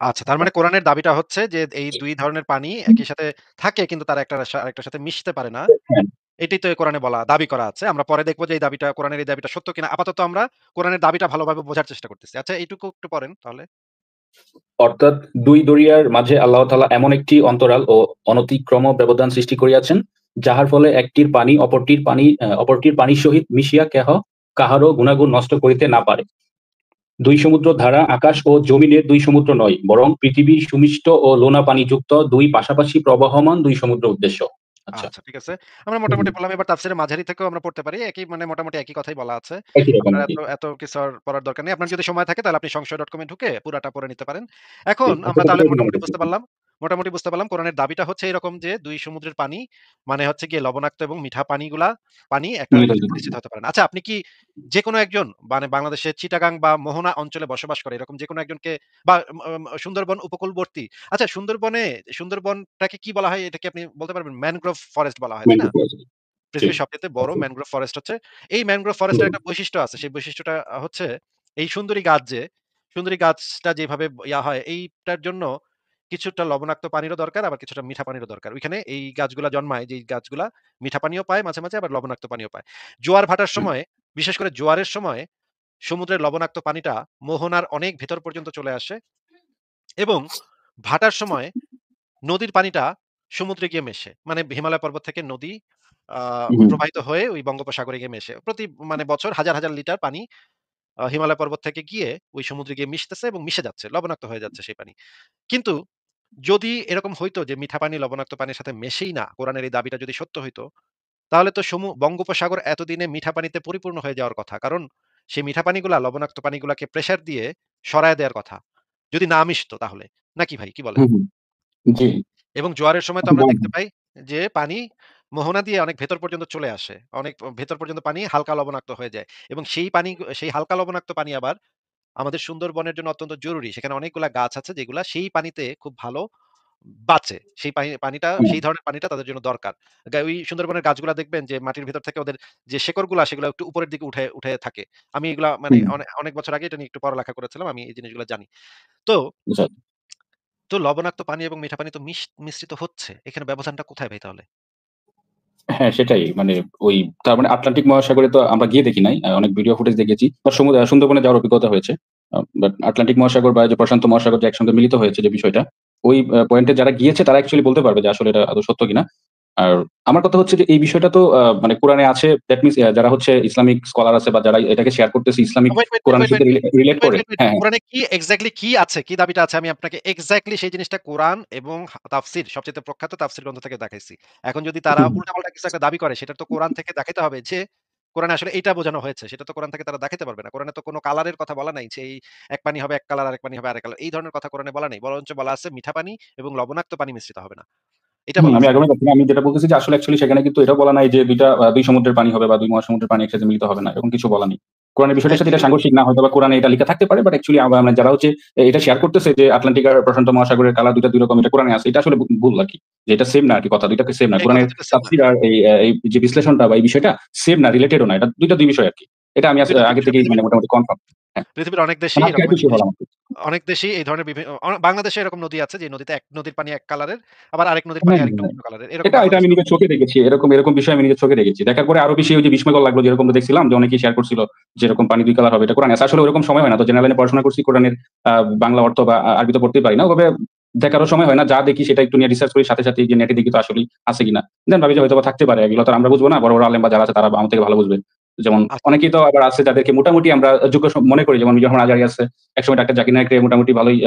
আচ্ছা, তার মানে কোরআনের দাবিটা হচ্ছে যে এই ২ ধরনের পানি একই সাথে থাকে কিন্তু তারা আরেকটার সাথে মিশতে পারে না। হ্যাঁ, এটাই তো এই কোরআনে দাবি করা আছে। আমরা পরে দেখব যে এই দাবিটা কোরআনের এই দাবিটা সত্য কিনা। আপাতত আমরা কোরআনের দাবিটা ভালোভাবে বোঝার চেষ্টা করতেছি। আচ্ছা এইটুকু একটু পড়েন তাহলে। অর্থাৎ দুই দরিয়ার মাঝে আল্লাহ তাআলা এমন একটি অন্তরাল ও অনতিক্রম ব্যবধান সৃষ্টি করিয়াছেন, যাহার ফলে একটির পানি অপরটির পানির সহিত মিশিয়া কাহারও গুণাগুণ নষ্ট করিতে না পারে। দুই সমুদ্র ধারা আকাশ ও জমিনের দুই সমুদ্র নয়, বরং পৃথিবীর সুমিষ্ট ও লোনা পানিযুক্ত দুই পাশাপাশি প্রবহমান দুই সমুদ্র উদ্দেশ্য। আচ্ছা। আচ্ছা ঠিক আছে। আমরা হুম, মোটামুটি হুম। বললাম এবার তাফসীরের মাঝারি থেকেও আমরা পড়তে পারি। মোটামুটি একই কথাই বলা আছে। একই রকম আপনার আরকি। এত কিছু আর পড়ার দরকার নেই। আপনার যদি সময় থাকে তাহলে আপনি সংশয়.com এ ঢুকে পুরাটা পড়ে নিতে পারেন। জি, এখন আমরা আচ্ছা, তাহলে কতটুকু মনে মোটামুটি করছি। বুঝতে পারলাম কোরআনের দাবিটা হচ্ছে এরকম যে ২ সমুদ্রের পানি মানে হচ্ছে গিয়ে লবণাক্ত এবং মিঠা পানি একটা মিলিত আরেকটার সাথে হইতে মিশ্রিত পারবে। হতে পারে না। আচ্ছা আপনি কি যেকোনো একজন মানে বাংলাদেশের চিটাগাং বা মোহনা অঞ্চলে বসবাস করে এরকম যেকোনো একজনকে বা সুন্দরবন উপকূলবর্তী আচ্ছা সুন্দরবনটাকে কি বলা হয়? এটা কি আপনি বলতে পারবেন? ম্যানগ্রোভ ফরেস্ট বলা হয়, তাই না? মেন্টু করেছে। জি। পৃথিবীর সবচাইতে বড় আচ্ছা। ম্যানগ্রোভ ফরেস্ট হচ্ছে এই ম্যানগ্রোভ হুম, ফরেস্টের একটা বৈশিষ্ট্য আছে। সেই বৈশিষ্ট্যটা হচ্ছে এই সুন্দরী গাছটা যেভাবে হয় এইটার জন্য কিছুটা লবণাক্ত পানিরও দরকার আবার কিছুটা মিঠা পানিরও দরকার। ওইখানে এই গাছগুলা জন্মায় যেই গাছগুলা মিঠা পানিও পায় মাঝে, মাঝে আবার লবণাক্ত পানিও পায়। জোয়ার ভাটার হুম, সময় বিশেষ করে জোয়ারের সময় সমুদ্রের লবণাক্ত পানিটা মোহনার অনেক ভেতর পর্যন্ত চলে আসে এবং ভাটার সময় নদীর পানিটা সমুদ্রে গিয়ে মেশে। মানে হিমালয় পর্বত থেকে নদী আ হুম, প্রবাহিত হয়ে ওই বঙ্গোপসাগরে গিয়ে মেশে। প্রতি মানে বছর হাজার, হাজার লিটার পানি হিমালয় পর্বত থেকে গিয়ে ওই সমুদ্রে গিয়ে মিশতেছে এবং মিশে যাচ্ছে। লবণাক্ত হয়ে যাচ্ছে সেই পানি। কিন্তু যদি এরকম হইতো যে মিঠা পানি লবণাক্ত পানির সাথে মেশেই না, কোরআনের এই দাবিটা যদি সত্য হইতো, তাহলে তো বঙ্গোপসাগর এতদিনে মিঠা পানিতে পরিপূর্ণ হয়ে যাওয়ার কথা। কারণ সেই মিঠা পানিগুলা লবণাক্ত পানিগুলাকে প্রেশার দিয়ে সরায় দেওয়ার কথা। যদি না মিশতো তাহলে। নাকি ভাই কি বলেন? হুম, হুম। জি। এবং জোয়ারের সময় তো আমরা দেখতে পাই যে পানি মোহনা দিয়ে অনেক ভেতর পর্যন্ত চলে আসে। অনেক ভেতর পর্যন্ত পানি হালকা লবণাক্ত হয়ে যায়। এবং সেই হালকা লবণাক্ত পানি আবার আমাদের সুন্দরবনের জন্য অত্যন্ত জরুরি। সেখানে অনেকগুলা গাছ আছে যেগুলা সেই পানিতে খুব ভালো বাঁচে। হুম, সেই ধরনের পানিটা তাদের জন্য দরকার। ওই সুন্দরবনের গাছগুলা দেখবেন যে মাটির ভেতর থেকে ওদের যে শেকড়গুলা সেগুলা একটু উপরের দিকে উঠে থাকে। আমি এগুলা মানে হুম। অনেক বছর আগে এটা নিয়ে একটু পড়ালেখা করেছিলাম। আমি এই জিনিসগুলা জানি। তো আচ্ছা। লবণাক্ত পানি এবং মিঠা পানি তো মিশ্রিত হচ্ছে। এখানে ব্যবধানটা কোথায় ভাই তাহলে? হ্যাঁ, সেটাই। মানে ওই তার মানে আটলান্টিক মহাসাগরে তো আমরা গিয়ে দেখি নাই। অনেক ভিডিও ফুটেজ দেখেছি। বা সুন্দরবনে যাওয়ার অভিজ্ঞতা হয়েছে। বাট আটলান্টিক মহাসাগর বা যে প্রশান্ত মহাসাগর যে একসঙ্গে মিলিত হয়েছে যে বিষয়টা, ওই পয়েন্টে যারা গিয়েছে তারা অ্যাকচুয়ালি বলতে পারবে যে আসলে এটা আদৌ সত্য কিনা। আর আমার কথা হচ্ছে যে এই বিষয়টা তো মানে কোরআনে আছে। দ্যাট মিনস যারা হচ্ছে ইসলামিক স্কলার আছে বা যারা এটাকে শেয়ার করতেছে ইসলামিক কোরআনের সাথে রিলেট করে। হ্যাঁ, হ্যাঁ। কোরআনে কি এক্সাক্টলি কি আছে? কি দাবিটা আছে? আমি আপনাকে এক্সাক্টলি সেই জিনিসটা কোরআন এবং তাফসীর সবচাইতে প্রখ্যাত তাফসীর গ্রন্থ থেকে দেখাইছি। এখন যদি তারা হুম, উল্টাপাল্টা কিছু একটা দাবি করে সেটা তো কোরআন থেকে দেখাইতে হবে যে কোরআনে আসলে এইটা বোঝানো হয়েছে। সেটা তো কোরআন থেকে তারা দেখাইতে পারবে না। কোরআনে তো কোনো কালারের কথা বলা নাই যে এই এক পানি হবে এক কালার, আরেক পানি হবে আরেক কালার। এই ধরনের কথা কোরআনে বলা নেই। বরঞ্চ বলা আছে মিঠা পানি এবং লবণাক্ত পানি মিশ্রিত হবে না। এটা হুম, বলা আমি আছে। আগামী আমি যেটা বলতেছি যে আসলে অ্যাকচুয়ালি সেখানে কিন্তু এটাও বলা নাই যে ২ সমুদ্রের পানি হবে বা ২ মহাসমুদ্রের পানি একসাথে মিলিত হবে না। এরকম কিছু বলা নেই। কোরআনের বিষয়টার হ্যাঁ, সাথে এটা সাংঘর্ষিক না হয়তোবা কোরআনে এটা লিখা থাকতে পারে। বাট অ্যাকচুয়ালি মানে যারা হচ্ছে এটা শেয়ার করতেছে যে আটলান্টিক আর প্রশান্ত মহাসাগরের কালার ২ টা ২ রকম এটা কোরআনে আছে। এটা আসলে ভুল আরকি। যে এটা সেম না আরকি কথা ২ টাকে সেম না। এই কথা কোরআনের ২ টা সেম না। তাফসীর হ্যাঁ। আর এই যে বিশ্লেষণটা বা এই বিষয়টা সেম না, রিলেটেড ও না। এটা ২ টা ২ বিষয় আরকি। এটা আমি ২ টা ২ আগে বিষয় থেকেই মানে মোটামুটি কনফার্ম। হ্যাঁ। পৃথিবীর অনেক মানে দেশেই আজকে এরকম একটু একটা শিওর জিনিস হলাম আরকি। অনেক দেশেই এই ধরনের বাংলাদেশে এরকম নদী আছে যে নদীতে এক নদীর পানি এক কালারের, আবার আরেক নদীর পানি হ্যাঁ, আরেকটু হ্যাঁ। ভিন্ন কালারের। এরকম এটা আমি বাংলাদেশেও নিজের চোখে দেখেছি। এরকম বিষয় আমি নিজের চোখে দেখেছি। দেখার পরে আরো বেশি ওই যে বিস্ময়কর লাগলো যেরকম দেখছিলাম যে অনেকেই শেয়ার করছিল যে এরকম পানি ২ কালার হবে। এটা কোরআনে আছে। আসলে ওরকম সময় হয় না। তো জেনারেল লাইনে পড়াশোনা করছি কোরআনের আ বাংলা অর্থ বা আরবি তো পড়তেই পারি না। ওভাবে দেখারও সময় হয় না। যা দেখি সেটা একটু নিয়ে রিসার্চ করি সাথে গিয়ে নেটে দেখি তো আসলেই আছে কিনা। দেন ভাবি যে হয়তোবা থাকতে পারে। এগুলো তো আর আমরা বুঝবো না। বড় আলেম বা যারা আছে তারা আমার থেকে ভালো বুঝবে। যেমন আচ্ছা, অনেকেই তো আবার আছে যাদেরকে মোটামুটি আমরা যোগ্য মনে করি। যেমন মিজানুর রহমান আজহারী আছে। একসময় ডাক্তার জাকির নায়েকরে মোটামুটি ভালোই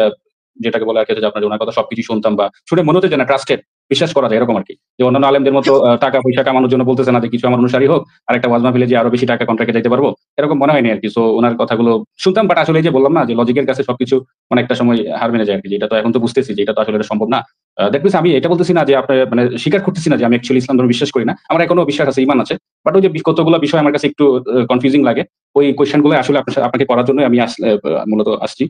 যেটাকে বলে আরকি যে আপনার উনার কথা সবকিছু শুনতাম বা শুনে মনে হতো যে না ট্রাস্টেড। বিশ্বাস করা যায় এরকম আরকি। যে অন্যান্য আলেমদের মতো টাকা-পয়সা কামানোর জন্য বলতেছে না যে কিছু আমার অনুসারী হোক, আরেকটা ওয়াজ মাহফিলে যেয়ে আরো বেশি টাকা কন্ট্রাক্টে যাইতে পারবো। এরকম মনে হয়নি আরকি। সো উনার কথাগুলো শুনতাম, বাট আসলে এই যে বললাম না যে লজিকের কাছে সবকিছু অনেকটা সময় হার মেনে যায় আরকি। যে এটা তো এখন তো বুঝতেছি যে এটা তো আসলে এটা সম্ভব না। দ্যাট মিনস আমি এটা বলতেছি না যে আপনার মানে স্বীকার করতেছি না যে আমি অ্যাকচুয়ালি ইসলাম ধর্ম বিশ্বাস করি না। আমার এখনো বিশ্বাস আছে, ঈমান আছে। বাট ওই যে কতগুলো বিষয় আমার কাছে একটু কনফিউজিং লাগে। ওই কোয়েশ্চেন গুলো আসলে আপনাকে করার জন্যই আমি মূলত আসছি।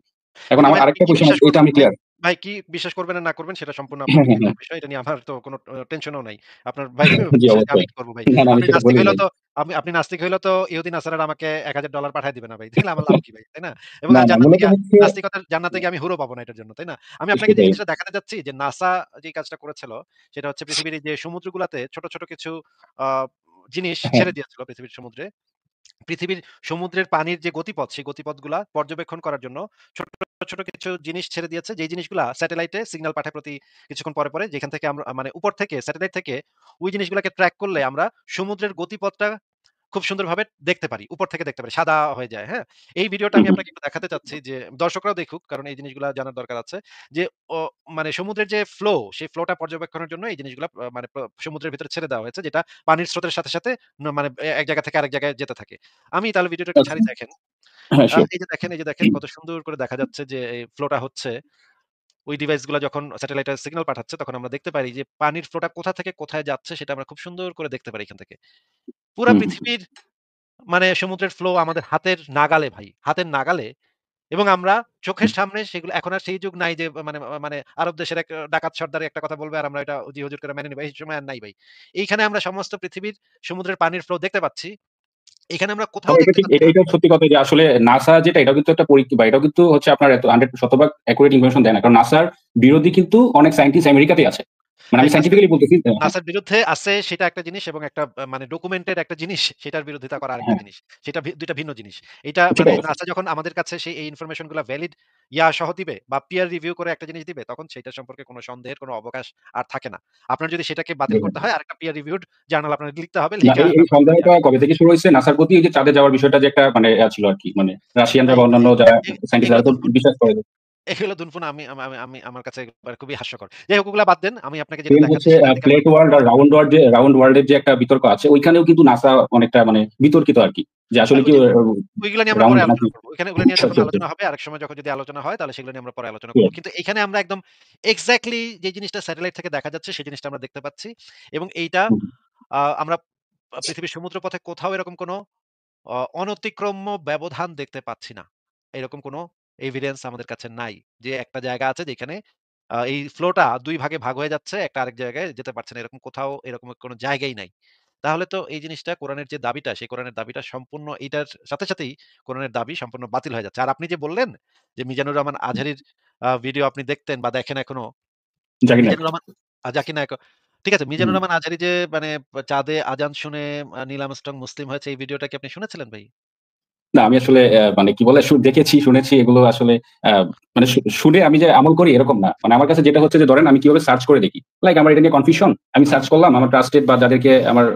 এখন কিন্তু আমার ভাই আপনি আরেকটা কি কোয়েশ্চেন বিশ্বাস আছে, এটা করবেন আমি ভাই? ক্লিয়ার। ভাই কি বিশ্বাস করবেন আর না করবেন সেটা সম্পূর্ণ আপনার হ্যাঁ, হ্যাঁ, ব্যক্তিগত হ্যাঁ। বিষয়। এটা নিয়ে আমার তো কোনো টেনশনও নাই। আপনার ভাই জি, বিশ্বাস দিয়ে আমি অবশ্যই। কি করব ভাই? না, না, আমি আপনি সেটা নাস্তিক বলিনি হইলেও ভাই। তো আপনি নাস্তিক হইলেও তো ইহুদি নাসারারা আমাকে $১,০০০ পাঠায় দিবে না ভাই। তাইলে আমার লাভ কি ভাই? তাই না? এবং না, আমি না, জান্নাতে মূলত গিয়া হচ্ছে নাস্তিকতার জান্নাতে গিয়ে আমি হুরও পাবো না এটার জন্য। তাই না? আমি আপনাকে যে সেটাই। জিনিসটা দেখাতে চাচ্ছি যে নাসা যে কাজটা করেছিল সেটা হচ্ছে পৃথিবীর এই যে সমুদ্রগুলাতে ছোট, ছোট কিছু আ জিনিস হ্যাঁ, ছেড়ে দিয়েছিল পৃথিবীর সমুদ্রে। পৃথিবীর সমুদ্রের পানির যে গতিপথ, সেই গতিপথগুলা পর্যবেক্ষণ করার জন্য ছোট, ছোট কিছু জিনিস ছেড়ে দিয়েছে। যেই জিনিসগুলা স্যাটেলাইটে সিগন্যাল পাঠায় প্রতি কিছুক্ষণ পরে, পরে যেখান থেকে আমরা মানে উপর থেকে স্যাটেলাইট থেকে ওই জিনিসগুলাকে ট্র্যাক করলে আমরা সমুদ্রের গতিপথটা খুব সুন্দরভাবে দেখতে পারি। উপর থেকে দেখতে পারি। সাদা হয়ে যায়, হ্যাঁ? এই ভিডিওটা হুম, আমি হুম। আপনাকে একটু দেখাতে চাচ্ছি যে দর্শকরাও দেখুক। কারণ এই জিনিসগুলা জানার দরকার আছে। যে অ মানে সমুদ্রের যে ফ্লো, সেই ফ্লোটা পর্যবেক্ষণের জন্য এই জিনিসগুলা মানে সমুদ্রের ভিতরে ছেড়ে দেওয়া হয়েছে। যেটা পানির স্রোতের সাথে, সাথে মানে এক জায়গা থেকে আরেক জায়গায় যেতে থাকে। আমি তাহলে ভিডিওটা একটু আচ্ছা। ছাড়ি দেখেন। হ্যাঁ, সিউর। এই যে দেখেন কত সুন্দর করে দেখা যাচ্ছে যে এই ফ্লোটা হচ্ছে। ওই ডিভাইস গুলা যখন স্যাটেলাইটে সিগন্যাল পাঠাচ্ছে তখন আমরা দেখতে পারি যে পানির ফ্লোটা কোথা থেকে কোথায় যাচ্ছে সেটা আমরা খুব সুন্দর করে দেখতে পারি এখান থেকে। পুরা হুম, হুম। পৃথিবীর মানে সমুদ্রের ফ্লো আমাদের হাতের নাগালে ভাই। হাতের নাগালে এবং আমরা চোখের সামনে সেগুলো এখন আর সেই যুগ নাই যে মানে মানে আরব দেশের এক ডাকাত সর্দার একটা কথা বলবে আর আমরা এটা জি হুজুর করে মেনে নিব। এই সময় আর নাই ভাই। এইখানে আমরা সমস্ত পৃথিবীর সমুদ্রের পানির ফ্লো দেখতে পাচ্ছি। এখানে আমরা কোথাও হ্যাঁ, এটা দেখতে ঠিক। পাচ্ছি না। এটাও সত্যি কথা যে আসলে নাসা যেটা এটাও কিন্তু একটা বা এটাও কিন্তু হচ্ছে আপনার এত 100% অ্যাকুরেট ইনফরমেশন দেয় না। কারণ নাসার বিরোধী কিন্তু অনেক সায়েন্টিস্ট আমেরিকাতেই আছে। মানে ভাই আমি সায়েন্টিফিক্যালি বলতেছি হ্যাঁ, নাসার বিরুদ্ধে আছে সেটা একটা জিনিস এবং একটা মানে ডকুমেন্টেড একটা জিনিস সেটার বিরোধিতা করা আরেকটা হ্যাঁ, জিনিস। সেটা ২ টা ভিন্ন জিনিস। এটা মানে সেটা অবশ্যই। নাসা যখন আমাদের কাছে এই ইনফরমেশন গুলা ভ্যালিড ইয়া সহ দিবে বা পিয়ার রিভিউ করে একটা জিনিস দিবে তখন সেটা সম্পর্কে কোন সন্দেহের কোন অবকাশ আর থাকে না। আপনার যদি সেটাকে বাতিল করতে হয় আরেকটা পিয়ার রিভিউড জার্নাল আপনার লিখতে হবে। না, লিখা এই তারপর সন্দেহটা কবে থেকে শুরু হইছে নাসার প্রতি? এই যে চাঁদে যাওয়ার বিষয়টা যে একটা মানে ছিল আরকি। মানে রাশিয়ানরা ভাই বা অন্যান্য যারা সায়েন্টিস্ট এগুলো তারা তো বিশ্বাস করে যে এগুলো দুনফুন আমি আমি আমি আমি আমার কাছে একেবারে খুবই হাস্যকর। যাই হোক ওগুলা বাদ দেন। আমি আপনাকে যেটা সেম দেখাচ্ছি হচ্ছে সেটার দিকে আপনি ফ্ল্যাট একটু ওয়ার্ল্ড আর মনোযোগ দেন। রাউন্ড ওয়ার্ল্ড এর যে একটা বিতর্ক আছে ওইখানেও কিন্তু নাসা অনেকটা মানে বিতর্কিত আরকি। যে আসলে কি ওই যে ওইগুলা নিয়ে আমরা পরে রাউন্ড নাকি আলোচনা করব। ওগুলা নিয়ে আচ্ছা, যখন আচ্ছা, আচ্ছা। আলোচনা হবে আরেক সময় যখন যদি আলোচনা হয় তাহলে সেগুলো নিয়ে আমরা পরে আলোচনা করব। শিওর। কিন্তু এখানে আমরা একদম এক্সাক্টলি যে জিনিসটা স্যাটেলাইট থেকে দেখা যাচ্ছে সেই জিনিসটা আমরা দেখতে পাচ্ছি। এবং এইটা হুম, আমরা পৃথিবীর সমুদ্রপথে কোথাও এরকম কোনো অনতিক্রম্য ব্যবধান দেখতে পাচ্ছি না। এরকম কোনো এভিডেন্স আমাদের কাছে নাই। যে একটা জায়গা আছে যেখানে এই ফ্লোটা ২ ভাগে ভাগ হয়ে যাচ্ছে, একটা আরেক জায়গায় যেতে পারছে না। এরকম কোথাও এরকম কোনো জায়গাই নাই। তাহলে তো এই জিনিসটা কোরআনের যে দাবিটা, সেই কোরআনের দাবিটা সম্পূর্ণ এইটার সাথে, সাথেই কোরআনের দাবি সম্পূর্ণ বাতিল হয়ে যাচ্ছে। আর আপনি যে বললেন যে মিজানুর রহমান আজহারির ভিডিও আপনি দেখতেন বা দেখেন এখনো। জাকির নায়েক। মিজানুর রহমান জাকির নায়েক ঠিক আছে, মিজানুর হুম। রহমান আজহারি যে মানে চাঁদে আজান শুনে নীল আর্মস্ট্রং মুসলিম হয়েছে এই ভিডিওটা কি আপনি শুনেছিলেন ভাই? না, আমি আসলে মানে কি বলে দেখেছি, শুনেছি এগুলো আসলে আ মানে শুনে আমি যে আমল করি এরকম না। মানে আমার কাছে যেটা হচ্ছে যে ধরেন আমি কিভাবে সার্চ করে দেখি। লাইক আমার এটা নিয়ে কনফিউশন। আমি সার্চ করলাম আমার ট্রাস্টেড বা যাদেরকে আমার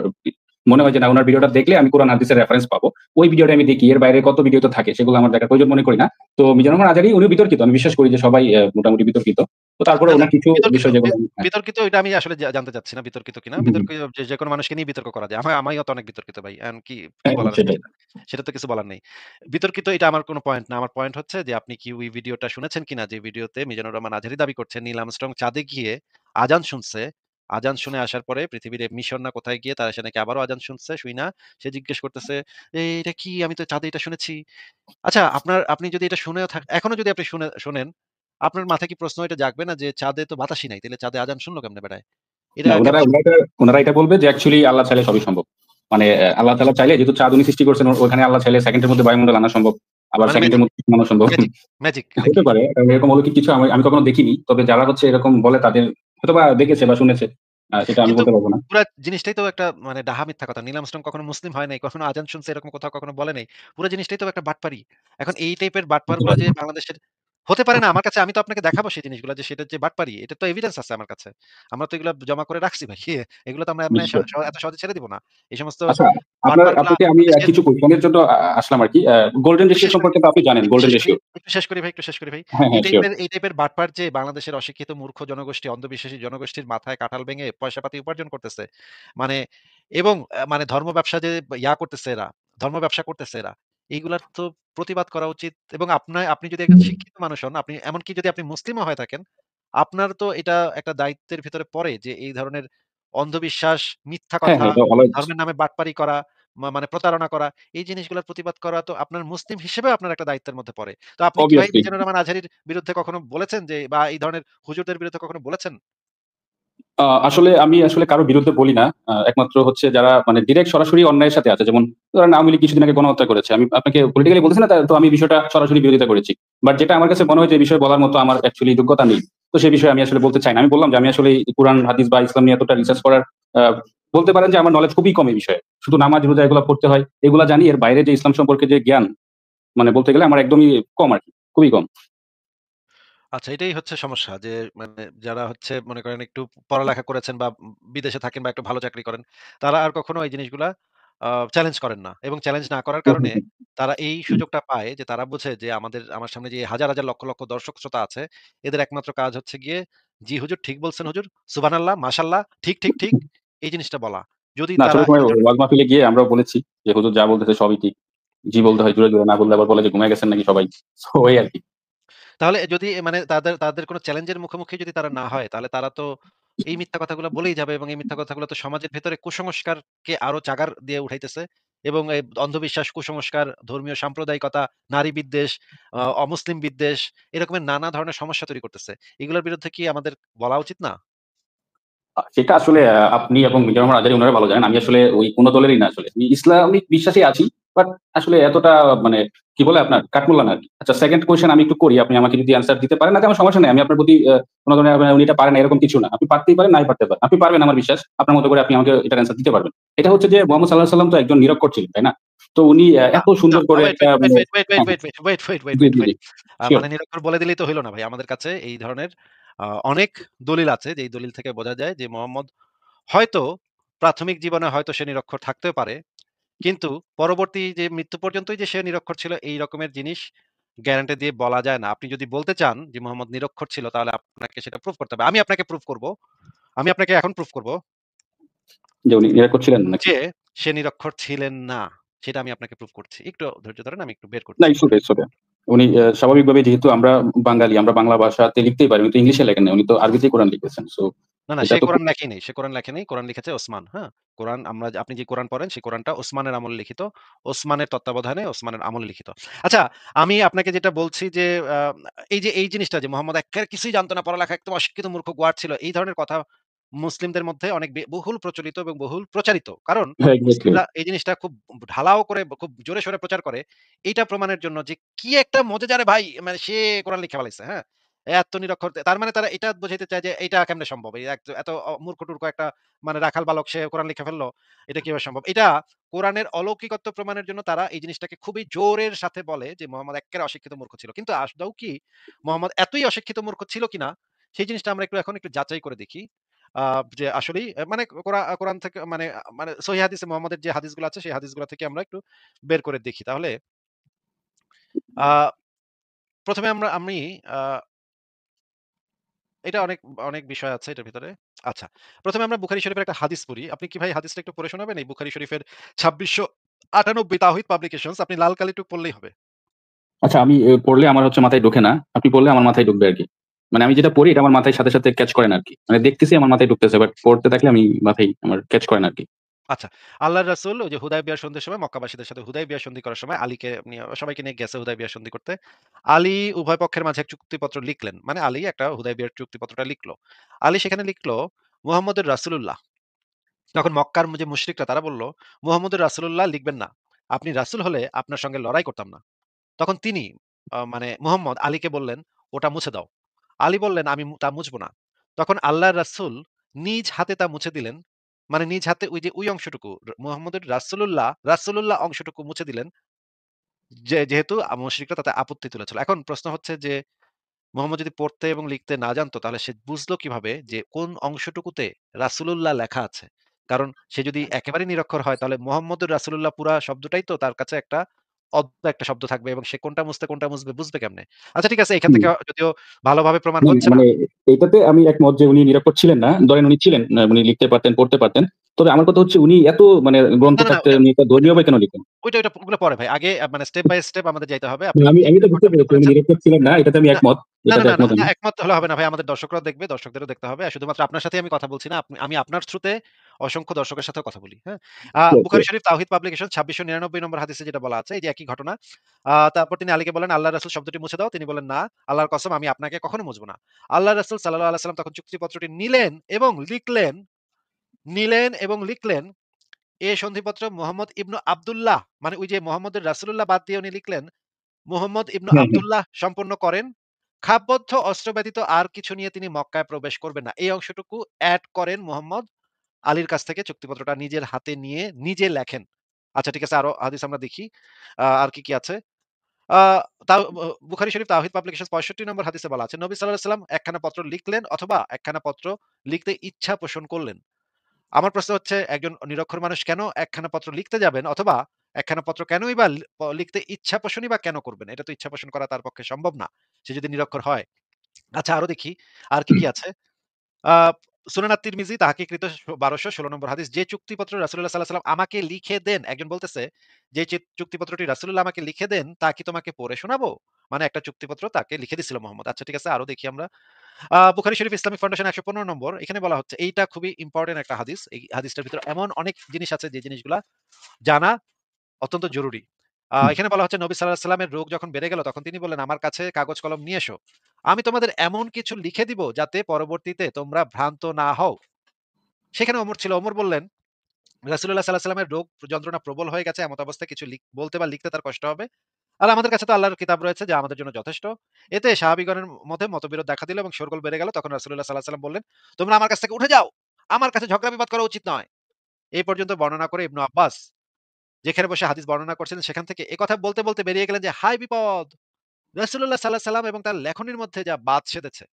মনে হয় যে না উনার ভিডিওটা দেখলে আমি কোরআন হাদিসের রেফারেন্স পাবো। ওই ভিডিওটা আমি দেখি। এর বাইরে কত ভিডিও তো থাকে সেগুলো আমার দেখার প্রয়োজন মনে করি না। তো মিজানুর রহমান আজারি উনিও বিতর্কিত। আমি বিশ্বাস করি যে সবাই মোটামুটি বিতর্কিত। তো তারপরে না, না উনার কিছু বিতর্কিত বিষয় যেগুলো আমি হ্যাঁ। বিতর্কিত এটা আমি আসলে জানতে চাচ্ছি না বিতর্কিত কিনা। হুম, হুম। বিতর্কিত যেকোনো মানুষকে নিয়ে বিতর্ক করা যায়। আমিও তো অনেক বিতর্কিত ভাই। এখন কি হ্যাঁ, বলার আছে সেটাই। সেটা? সেটা তো কিছু বলার নেই। বিতর্কিত এটা আমার কোন পয়েন্ট না। আমার পয়েন্ট হচ্ছে যে আপনি কি ওই ভিডিওটা শুনেছেন কিনা? যে ভিডিওতে মিজানুর রহমান আজহারি দাবি করছেন নীল আর্মস্ট্রং চাঁদে গিয়ে আজান শুনছে। আজান শুনে আসার পরে পৃথিবীর মিশর না কোথায় গিয়ে তারা সে নাকি আবারও আজান শুনছে। শুইনা সে জিজ্ঞেস করতেছে, এটা কি? আমি তো চাঁদে এটা শুনেছি।" আচ্ছা আপনি যদি এটা শুনেও এখনো যদি আপনি শোনেন, আপনার মাথায় কি প্রশ্ন এটা জাগবে না যে চাঁদে তো বাতাসই নাই। তাইলে চাঁদে আজান শুনলো কেমনে বেড়ায়? এটা না, কেমনে সম্ভব? উনারা এটা বলবে যে অ্যাকচুয়ালি আল্লাহ চাইলে সবই সম্ভব। মানে আল্লাহ তাআলা চাইলে যেহেতু চাঁদ উনি সৃষ্টি করছেন ওখানে আল্লাহ চাইলে সেকেন্ডের মধ্যে বায়ুমণ্ডল আনা সম্ভব। আবার মানে সেকেন্ডের ম্যাজিক, মধ্যে বানানো সম্ভব। ম্যাজিক, ম্যাজিক হতে নাকি? পারে। কারণ এরকম অলৌকিক কিছু আমি আমি কখনো দেখিনি। তবে যারা হচ্ছে এরকম বলে তাদের হয়তোবা দেখেছে বা শুনেছে। সেটা আমি কিন্তু বলতে পারব না। পুরা জিনিসটাই তো একটা মানে ডাহা মিথ্যা কথা। নীল আর্মস্ট্রং কখনো মুসলিম হয় নাই, কখনো আজান শুনছে এরকম কোথাও কখনো বলে নাই। পুরা জিনিসটাই তো একটা বাটপারি। এখন এই টাইপের হতে বাটপারগুলো পারে। যে বাংলাদেশের হতে পারে না আমার কাছে, আমি তো আপনাকে দেখাবো সেই জিনিসগুলা যে সেটার যে বাটপারি, এটার তো এভিডেন্স আছে আমার কাছে। আমরা তো এগুলা জমা করে রাখছি ভাই। এগুলো তো আমরা এমনে নিশ্চয়ই। এত সহজে ছেড়ে দিব না। এই সমস্ত আচ্ছা, বাটপারগুলা আপনাকে আমি দেশের কিছু কোয়েশ্চেন এর জন্য আসলাম আরকি। গোল্ডেন একটু রেশিও শেষ করি, সম্পর্কে তো আপনি জানেন, একটু গোল্ডেন শেষ করি, রেশিও। একটু শেষ করি ভাই, একটু শেষ করি ভাই। হ্যাঁ, হ্যাঁ, সিউর। এই টাইপের বাটপার যে বাংলাদেশের অশিক্ষিত মূর্খ জনগোষ্ঠী, অন্ধবিশ্বাসী জনগোষ্ঠীর মাথায় কাঁঠাল ভেঙে পয়সা-পাতি উপার্জন করতেছে। মানে এবং মানে ধর্ম ব্যবসা যে করতেছে এরা, ধর্ম ব্যবসা করতেছে এরা। এইগুলার তো প্রতিবাদ করা উচিত এবং আপনি যদি একজন শিক্ষিত মানুষ হন, আপনি এমনকি যদি আপনি মুসলিমও হয়ে থাকেন, আপনার তো এটা একটা দায়িত্বের ভিতরে পড়ে যে এই ধরনের অন্ধবিশ্বাস, মিথ্যা হ্যাঁ, কথা, হ্যাঁ, এটা অলওয়েজ ধর্মের নামে বাটপারি করা, মানে প্রতারণা করা, এই জিনিসগুলোর প্রতিবাদ করা তো আপনার মুসলিম হিসেবেও আপনার একটা দায়িত্বের মধ্যে পড়ে। তো আপনি কি ভাই অবভিয়াসলি। মিজানুর রহমান আজহারীর বিরুদ্ধে কখনো বলেছেন যে বা এই ধরনের হুজুরদের বিরুদ্ধে কখনো বলেছেন? আসলে আমি কারো বিরুদ্ধে বলি না। একমাত্র হচ্ছে যারা মানে ডিরেক্ট সরাসরি অন্যায়ের সাথে আছে। যেমন ধরেন আওয়ামী লীগ কিছুদিন আগে গণহত্যা করেছে। আমি আপনাকে পলিটিক্যালি বলতেছি না, তো আমি বিষয়টা সরাসরি বিরোধিতা করেছি। বাট যেটা আমার কাছে মনে হয় যে এই বিষয়ে বলার মতো আমার অ্যাকচুয়ালি যোগ্যতা নেই। তো সেই বিষয়ে আমি আসলে বলতে চাই না। আমি বললাম যে আমি আসলে এই কুরআন, হাদিস বা ইসলাম নিয়ে এতটা রিসার্চ করার আ বলতে পারেন যে আমার নলেজ খুবই কম এই বিষয়ে। শুধু নামাজ, রোজা এগুলা পড়তে হয়। এগুলা জানি। এর বাইরে যে ইসলাম সম্পর্কে যে জ্ঞান মানে বলতে গেলে আমার একদমই কম আরকি। খুবই কম। আচ্ছা, এটাই হচ্ছে সমস্যা যে মানে যারা হচ্ছে মনে করেন একটু পড়ালেখা করেছেন বা বিদেশে থাকেন বা একটু ভালো চাকরি করেন, তারা আর কখনো এই জিনিসগুলা চ্যালেঞ্জ করেন না। এবং চ্যালেঞ্জ না করার হুম, হুম, কারণে হুম। তারা এই সুযোগটা পায় যে তারা বুঝে যে আমার সামনে যে হাজার, হাজার লক্ষ, লক্ষ দর্শক শ্রোতা আছে, এদের একমাত্র কাজ হচ্ছে গিয়ে, "জি হুজুর ঠিক বলছেন হুজুর, সুবহানাল্লাহ, মাশাআল্লাহ, ঠিক, ঠিক, ঠিক।" এই জিনিসটা বলা। যদি না, তারা ছোট সময় এই ধরনের ওয়াজ মাহফিলে গিয়ে আমরাও বলেছি যে, "হুজুর যা বলতেছে সবই ঠিক।" জি বলতে হয় জোরে, জোরে না বললে আবার বলে যে ঘুমায় গেছেন নাকি সবাই। সো এই আরকি। তাহলে যদি মানে তাদের কোনো চ্যালেঞ্জের মুখোমুখি যদি তারা না হয়, তাহলে তারা তো এই মিথ্যা কথাগুলো বলেই যাবে এবং এই মিথ্যা কথাগুলো তো সমাজের ভেতরে কুসংস্কারকে আরো জাগার দিয়ে উঠাইতেছে এবং এই অন্ধবিশ্বাস, কুসংস্কার, ধর্মীয় সাম্প্রদায়িকতা, নারী বিদ্বেষ, অমুসলিম বিদ্বেষ এরকমের নানা ধরনের সমস্যা তৈরি করতেছে। এগুলোর বিরুদ্ধে কি আমাদের বলা উচিত না? সেটা আসলে আপনি এবং মিজানুর রহমান আজারী উনারা ভালো জানেন। আমি আসলে ওই কোন দলেরই না আসলে। আমি ইসলামিক বিশ্বাসী আছি। বাট আসলে এতটা মানে কি বলে আপনার কাঠমোল্লা না আরকি। আচ্ছা, সেকেন্ড কোয়েশ্চেন আমি একটু করি। আপনি আমাকে যদি অ্যান্সার দিতে পারেন, তাতে আমার সমস্যা নাই। আমি আপনার প্রতি কোন ধরনের উনি এটা পারেন না এরকম কিছু না। আপনি পারতেই পারেন, নাই পারতে পারেন। আপনি পারবেন আমার বিশ্বাস। আপনার মতো করে আপনি আমাকে এটার অ্যান্সার দিতে পারবেন। এটা হচ্ছে যে মুহাম্মদ সাঃ তো একজন নিরক্ষর ছিলেন, তাই না? তো উনি না, এত না, সুন্দর করে ওয়েট, একটা ওয়েট, ওয়েট, মানে ওয়েট, ওয়েট, ওয়েট, হ্যাঁ, হ্যাঁ। Wait, wait, wait, wait, wait, জি, ওয়েট, জি, জি। ওয়েট। সিউর। মানে নিরক্ষর বলে দিলেই তো হইল না ভাই। আমাদের কাছে এই ধরনের অনেক দলিল আছে, যেই দলিল থেকে বোঝা যায় যে মোহাম্মদ হয়তো প্রাথমিক জীবনে হয়তো সে নিরক্ষর থাকতেও পারে। কিন্তু পরবর্তী যে মৃত্যু পর্যন্তই যে সে নিরক্ষর ছিল এই রকমের জিনিস গ্যারান্টি দিয়ে বলা যায় না। আপনি যদি বলতে চান যে মোহাম্মদ নিরক্ষর ছিল তাহলে আপনাকে সেটা প্রুফ করতে হবে। আমি আপনাকে প্রুফ করব। আমি আপনাকে এখন প্রুফ করব যে উনি নিরক্ষর ছিলেন নাকি? যে সে নিরক্ষর ছিলেন না। সেটা আমি আপনাকে প্রুফ করছি। একটু ধৈর্য ধরেন, আমি একটু বের না, করছি। It's okay, it's okay. উনি স্বাভাবিকভাবে যেহেতু আমরা বাঙালি, আমরা বাংলা ভাষাতে লিখতেই পারি। উনি তো ইংলিশে লেখেন নাই। উনি তো আরবিতেই কোরআন লিখেছেন। সো না, না, এটা সে তো খুব কোরআন লেখেনি। সে কোরআন লেখেনি। কোরআন লিখেছে ওসমান, হ্যাঁ? আপনি যে কোরআন পড়েন সেই কোরআনটা ওসমানের আমলে লিখিত। ওসমানের তত্ত্বাবধানে ওসমানের আমলে লিখিত। আচ্ছা, আমি আপনাকে যেটা বলছি যে আ এই জিনিসটা যে মোহাম্মদ এক্কেবারে কিছুই জানতো না, পড়ালেখা একদম অশিক্ষিত মূর্খ গোয়ার ছিল। এই ধরনের কথা মুসলিমদের মধ্যে অনেক বহুল প্রচলিত এবং বহুল প্রচারিত। কারণ এক্সাক্টলি। মুসলিমরা এই জিনিসটা খুব ঢালাও করে খুব জোরে সোরে প্রচার করে। এইটা প্রমাণের জন্য যে কি একটা মজাদার ভাই, মানে সে কোরআন লিখে ফেলাইছে, হ্যাঁ? এত নিরক্ষর, তার মানে তারা এটা বোঝাইতে চায় যে এইটা কেমনে সম্ভব? এই এত মূর্খ-টূর্খ একটা মানে রাখাল বালক সে কোরআন লিখে ফেলল। এটা কিভাবে সম্ভব? এটা কোরআনের অলৌকিকত্ব প্রমাণের জন্য তারা এই জিনিসটাকে খুবই জোরের সাথে বলে যে মোহাম্মদ এক্কেবারে অশিক্ষিত মূর্খ ছিল। কিন্তু আদৌ কি মোহাম্মদ এতই অশিক্ষিত মূর্খ ছিল কিনা সেই জিনিসটা আমরা এখন একটু যাচাই করে দেখি। আ যে আসলেই মানে কোরআন থেকে মানে সহিহ হাদিসে মোহাম্মদের যে হাদিসগুলো আছে সেই হাদিসগুলো থেকে আমরা একটু বের করে দেখি। তাহলে আ ১ম এ আমি আ এটা অনেক বিষয় আছে এটার ভিতরে। আচ্ছা। ১ম এ আমরা বুখারী শরীফের একটা হাদিস পড়ি। আপনি কি ভাই হাদিসটা একটু পড়ে শোনাবেন? এই বুখারী শরীফের ২৬৯৮ তাওহীদ পাবলিকেশনস, আপনি লাল কালিটুক পড়লেই হবে। আচ্ছা, আমি পড়লে আমার হচ্ছে মাথায় ঢোকে না। আপনি পড়লে আমার মাথায় ঢুকবে আরকি। মানে আমি যেটা পড়ি এটা আমার মাথায় সাথে, সাথে ক্যাচ করে না আরকি। মানে দেখতেছি আমার মাথায় ঢুকতেছে। বাট পড়তে থাকলে আমি মাথায় আমার ক্যাচ করে না আরকি। আচ্ছা। আল্লাহর রাসূল ওই যে হুদায়বিয়ার সন্ধির সময় মক্কাবাসীদের সাথে হুদায়বিয়া সন্ধি করার সময় আলীকে নিয়ে সবাইকে নিয়ে গেছে হুদায়বিয়া সন্ধি করতে। আলী উভয় পক্ষের মাঝে এক চুক্তিপত্র লিখলেন। মানে আলী একটা হুদায়বিয়ার চুক্তিপত্রটা লিখলো। আলী সেখানে লিখলো মুহাম্মদুর রাসূলুল্লাহ। তখন মক্কার যে মুশরিকরা তারা বলল, "মুহাম্মদুর রাসূলুল্লাহ লিখবেন না। আপনি রাসূল হলে আপনার সঙ্গে লড়াই করতাম না।" তখন তিনি মানে মুহাম্মদ আলীকে বললেন, "ওটা মুছে দাও।" আলী বললেন, "আমি তা মুছব না।" তখন আল্লাহর রাসূল নিজ হাতে তা মুছে দিলেন। মানে নিজ হাতে ওই অংশটুকু মুহাম্মদের রাসূলুল্লাহ অংশটুকু মুছে দিলেন। যেহেতু মুশরিকরা তাতে আপত্তি তুলেছিল। এখন প্রশ্ন হচ্ছে যে মোহাম্মদ যদি পড়তে এবং লিখতে না জানতো তাহলে সে বুঝলো কিভাবে যে কোন অংশটুকুতে রাসূলুল্লাহ লেখা আছে? কারণ সে যদি একেবারেই নিরক্ষর হয় তাহলে মোহাম্মদুর রাসূলুল্লাহ পুরা শব্দটাই তো তার কাছে একটা অদ্ভুত একটা শব্দ থাকবে এবং সে কোনটা মুছতে কোনটা মুছবে বুঝবে কেমনে? আচ্ছা ঠিক আছে এখান হুম। থেকে যদিও ভালোভাবে প্রমাণ না, না, হচ্ছে না। মানে এটাতে আমি একমত যে উনি নিরক্ষর ছিলেন না। ধরেন উনি ছিলেন, উনি লিখতে পারতেন, পড়তে পারতেন। তবে আমার কথা হচ্ছে উনি এত মানে গ্রন্থ না, না, না থাকতে ওইটা উনি একটা ওইটা ধর্মীয় বই কেন লিখেন? ওইটা ওগুলো পরে ভাই। আগে মানে স্টেপ বাই স্টেপ আমাদের যাইতে হবে। আপনি আমি এই আমি যে তো বুঝতে ব্যাপারটা পেরেছি উনি করেছেন নিরক্ষর ছিলেন না। এটাতে আমি না, একমত। না, না, এটাতে না, না, একমত না আমি। একমত হলে হবে না ভাই। আমাদের দর্শকরাও দেখবে, দর্শকদেরও দেখতে হবে। শুধুমাত্র আপনার সাথেই আমি কথা বলছি না। আমি আপনার থ্রুতে অসংখ্য দর্শকের সাথেও কথা বলি। হ্যাঁ? Sure, Bukhari sure. শরীফ তাওহীদ পাবলিকেশন ২৬৯৯ নম্বর হাদিসে যেটা বলা আছে এই যে একই ঘটনা। তারপর তিনি আলীকে বললেন, "আল্লাহর রাসূল শব্দটি মুছে দাও।" তিনি বললেন, "না, আল্লাহর কসম আমি আপনাকে কখনো মুছব না।" আল্লাহর রাসূল সাল্লাল্লাহু আলাইহি ওয়াসাল্লাম তখন চুক্তিপত্রটি নিলেন এবং লিখলেন, এ সন্ধিপত্র মুহাম্মদ ইবনু আব্দুল্লাহ মানে ওই যে মুহাম্মদের রাসূলুল্লাহ বাদ দিয়ে উনি লিখলেন মুহাম্মদ ইবনু হ্যাঁ, হ্যাঁ। আব্দুল্লাহ সম্পন্ন করেন। খাপবদ্ধ অস্ত্র ব্যতীত আর কিছু নিয়ে তিনি মক্কায় প্রবেশ করবেন না। এই অংশটুকু এড করেন মুহাম্মদ আলীর কাছ থেকে চুক্তিপত্রটা নিজের হাতে নিয়ে নিজে লেখেন। আচ্ছা ঠিক আছে আরো হাদিস আমরা দেখি। আর কি আছে? আ তাও বুখারী শরীফ তাওহীদ পাবলিকেশনস ৬৫ নম্বর হাদিসে বলা আছে নবী সাল্লাল্লাহু আলাইহি ওয়াসাল্লাম একখানা পত্র লিখলেন অথবা একখানা পত্র লিখতে ইচ্ছা পোষণ করলেন। আমার প্রশ্ন হচ্ছে একজন নিরক্ষর মানুষ কেন একখানা পত্র লিখতে যাবেন অথবা একখানা পত্র কেনই বা লিখতে ইচ্ছা পোষণই বা কেন করবেন? এটা তো ইচ্ছা পোষণ করা তার পক্ষে সম্ভব না। সে যদি নিরক্ষর হয়। আচ্ছা আরো দেখি। আর কি আছে? আ সুনান আত-তিরমিজি তাহকিকৃত ১২১৬ নম্বর হাদিস। যে চুক্তিপত্র রাসূলুল্লাহ সাল্লাল্লাহু আলাইহি ওয়াসাল্লাম আমাকে লিখে দেন, একজন বলতেছে যে চুক্তিপত্রটি রাসূলুল্লাহ আমাকে লিখে দেন তা কি তোমাকে পড়ে শোনাবো? মানে একটা চুক্তিপত্র তাকে লিখে দিছিল মুহাম্মদ। আচ্ছা ঠিক আছে আরো দেখি আমরা। বুখারী শরীফ ইসলামিক ফাউন্ডেশন ১১৫ নম্বর। এখানে বলা হচ্ছে এইটা খুবই ইম্পোর্টেন্ট একটা হাদিস। এই হাদিসটার ভিতরে এমন অনেক জিনিস আছে যে জিনিসগুলা জানা অত্যন্ত জরুরি। এখানে বলা হচ্ছে নবী সাল্লাল্লাহু আলাইহি ওয়াসাল্লামের রোগ যখন বেড়ে গেল তখন তিনি বললেন, "আমার কাছে কাগজ কলম নিয়ে এসো। আমি তোমাদের এমন কিছু লিখে দিব যাতে পরবর্তীতে তোমরা ভ্রান্ত না হও।" সেখানে ওমর ছিল। ওমর বললেন, "রাসূলুল্লাহ সাল্লাল্লাহু আলাইহি ওয়াসাল্লামের রোগ যন্ত্রণা প্রবল হয়ে গেছে। এমত অবস্থায় কিছু বলতে বা লিখতে তার কষ্ট হবে। আর আমাদের কাছে তো আল্লাহর কিতাব রয়েছে যা আমাদের জন্য যথেষ্ট।" এতে সাহাবীগণের মধ্যে মতবিরোধ দেখা দিল এবং শোরগোল বেড়ে গেল। তখন রাসূলুল্লাহ সাল্লাল্লাহু আলাইহি ওয়াসাল্লাম বললেন, "তোমরা আমার কাছ থেকে উঠে যাও। আমার কাছে ঝগড়া বিবাদ করা উচিত নয়।" এই পর্যন্ত বর্ণনা করে ইবনু আব্বাস যেখানে বসে হাদিস বর্ণনা করছিলেন সেখান থেকে একথা বলতে বেরিয়ে গেলেন যে, "হায় বিপদ! রাসূলুল্লাহ সাল্লাল্লাহু আলাইহি সাল্লাম এবং তার লেখনীর মধ্যে যা বাদ সেধেছে।"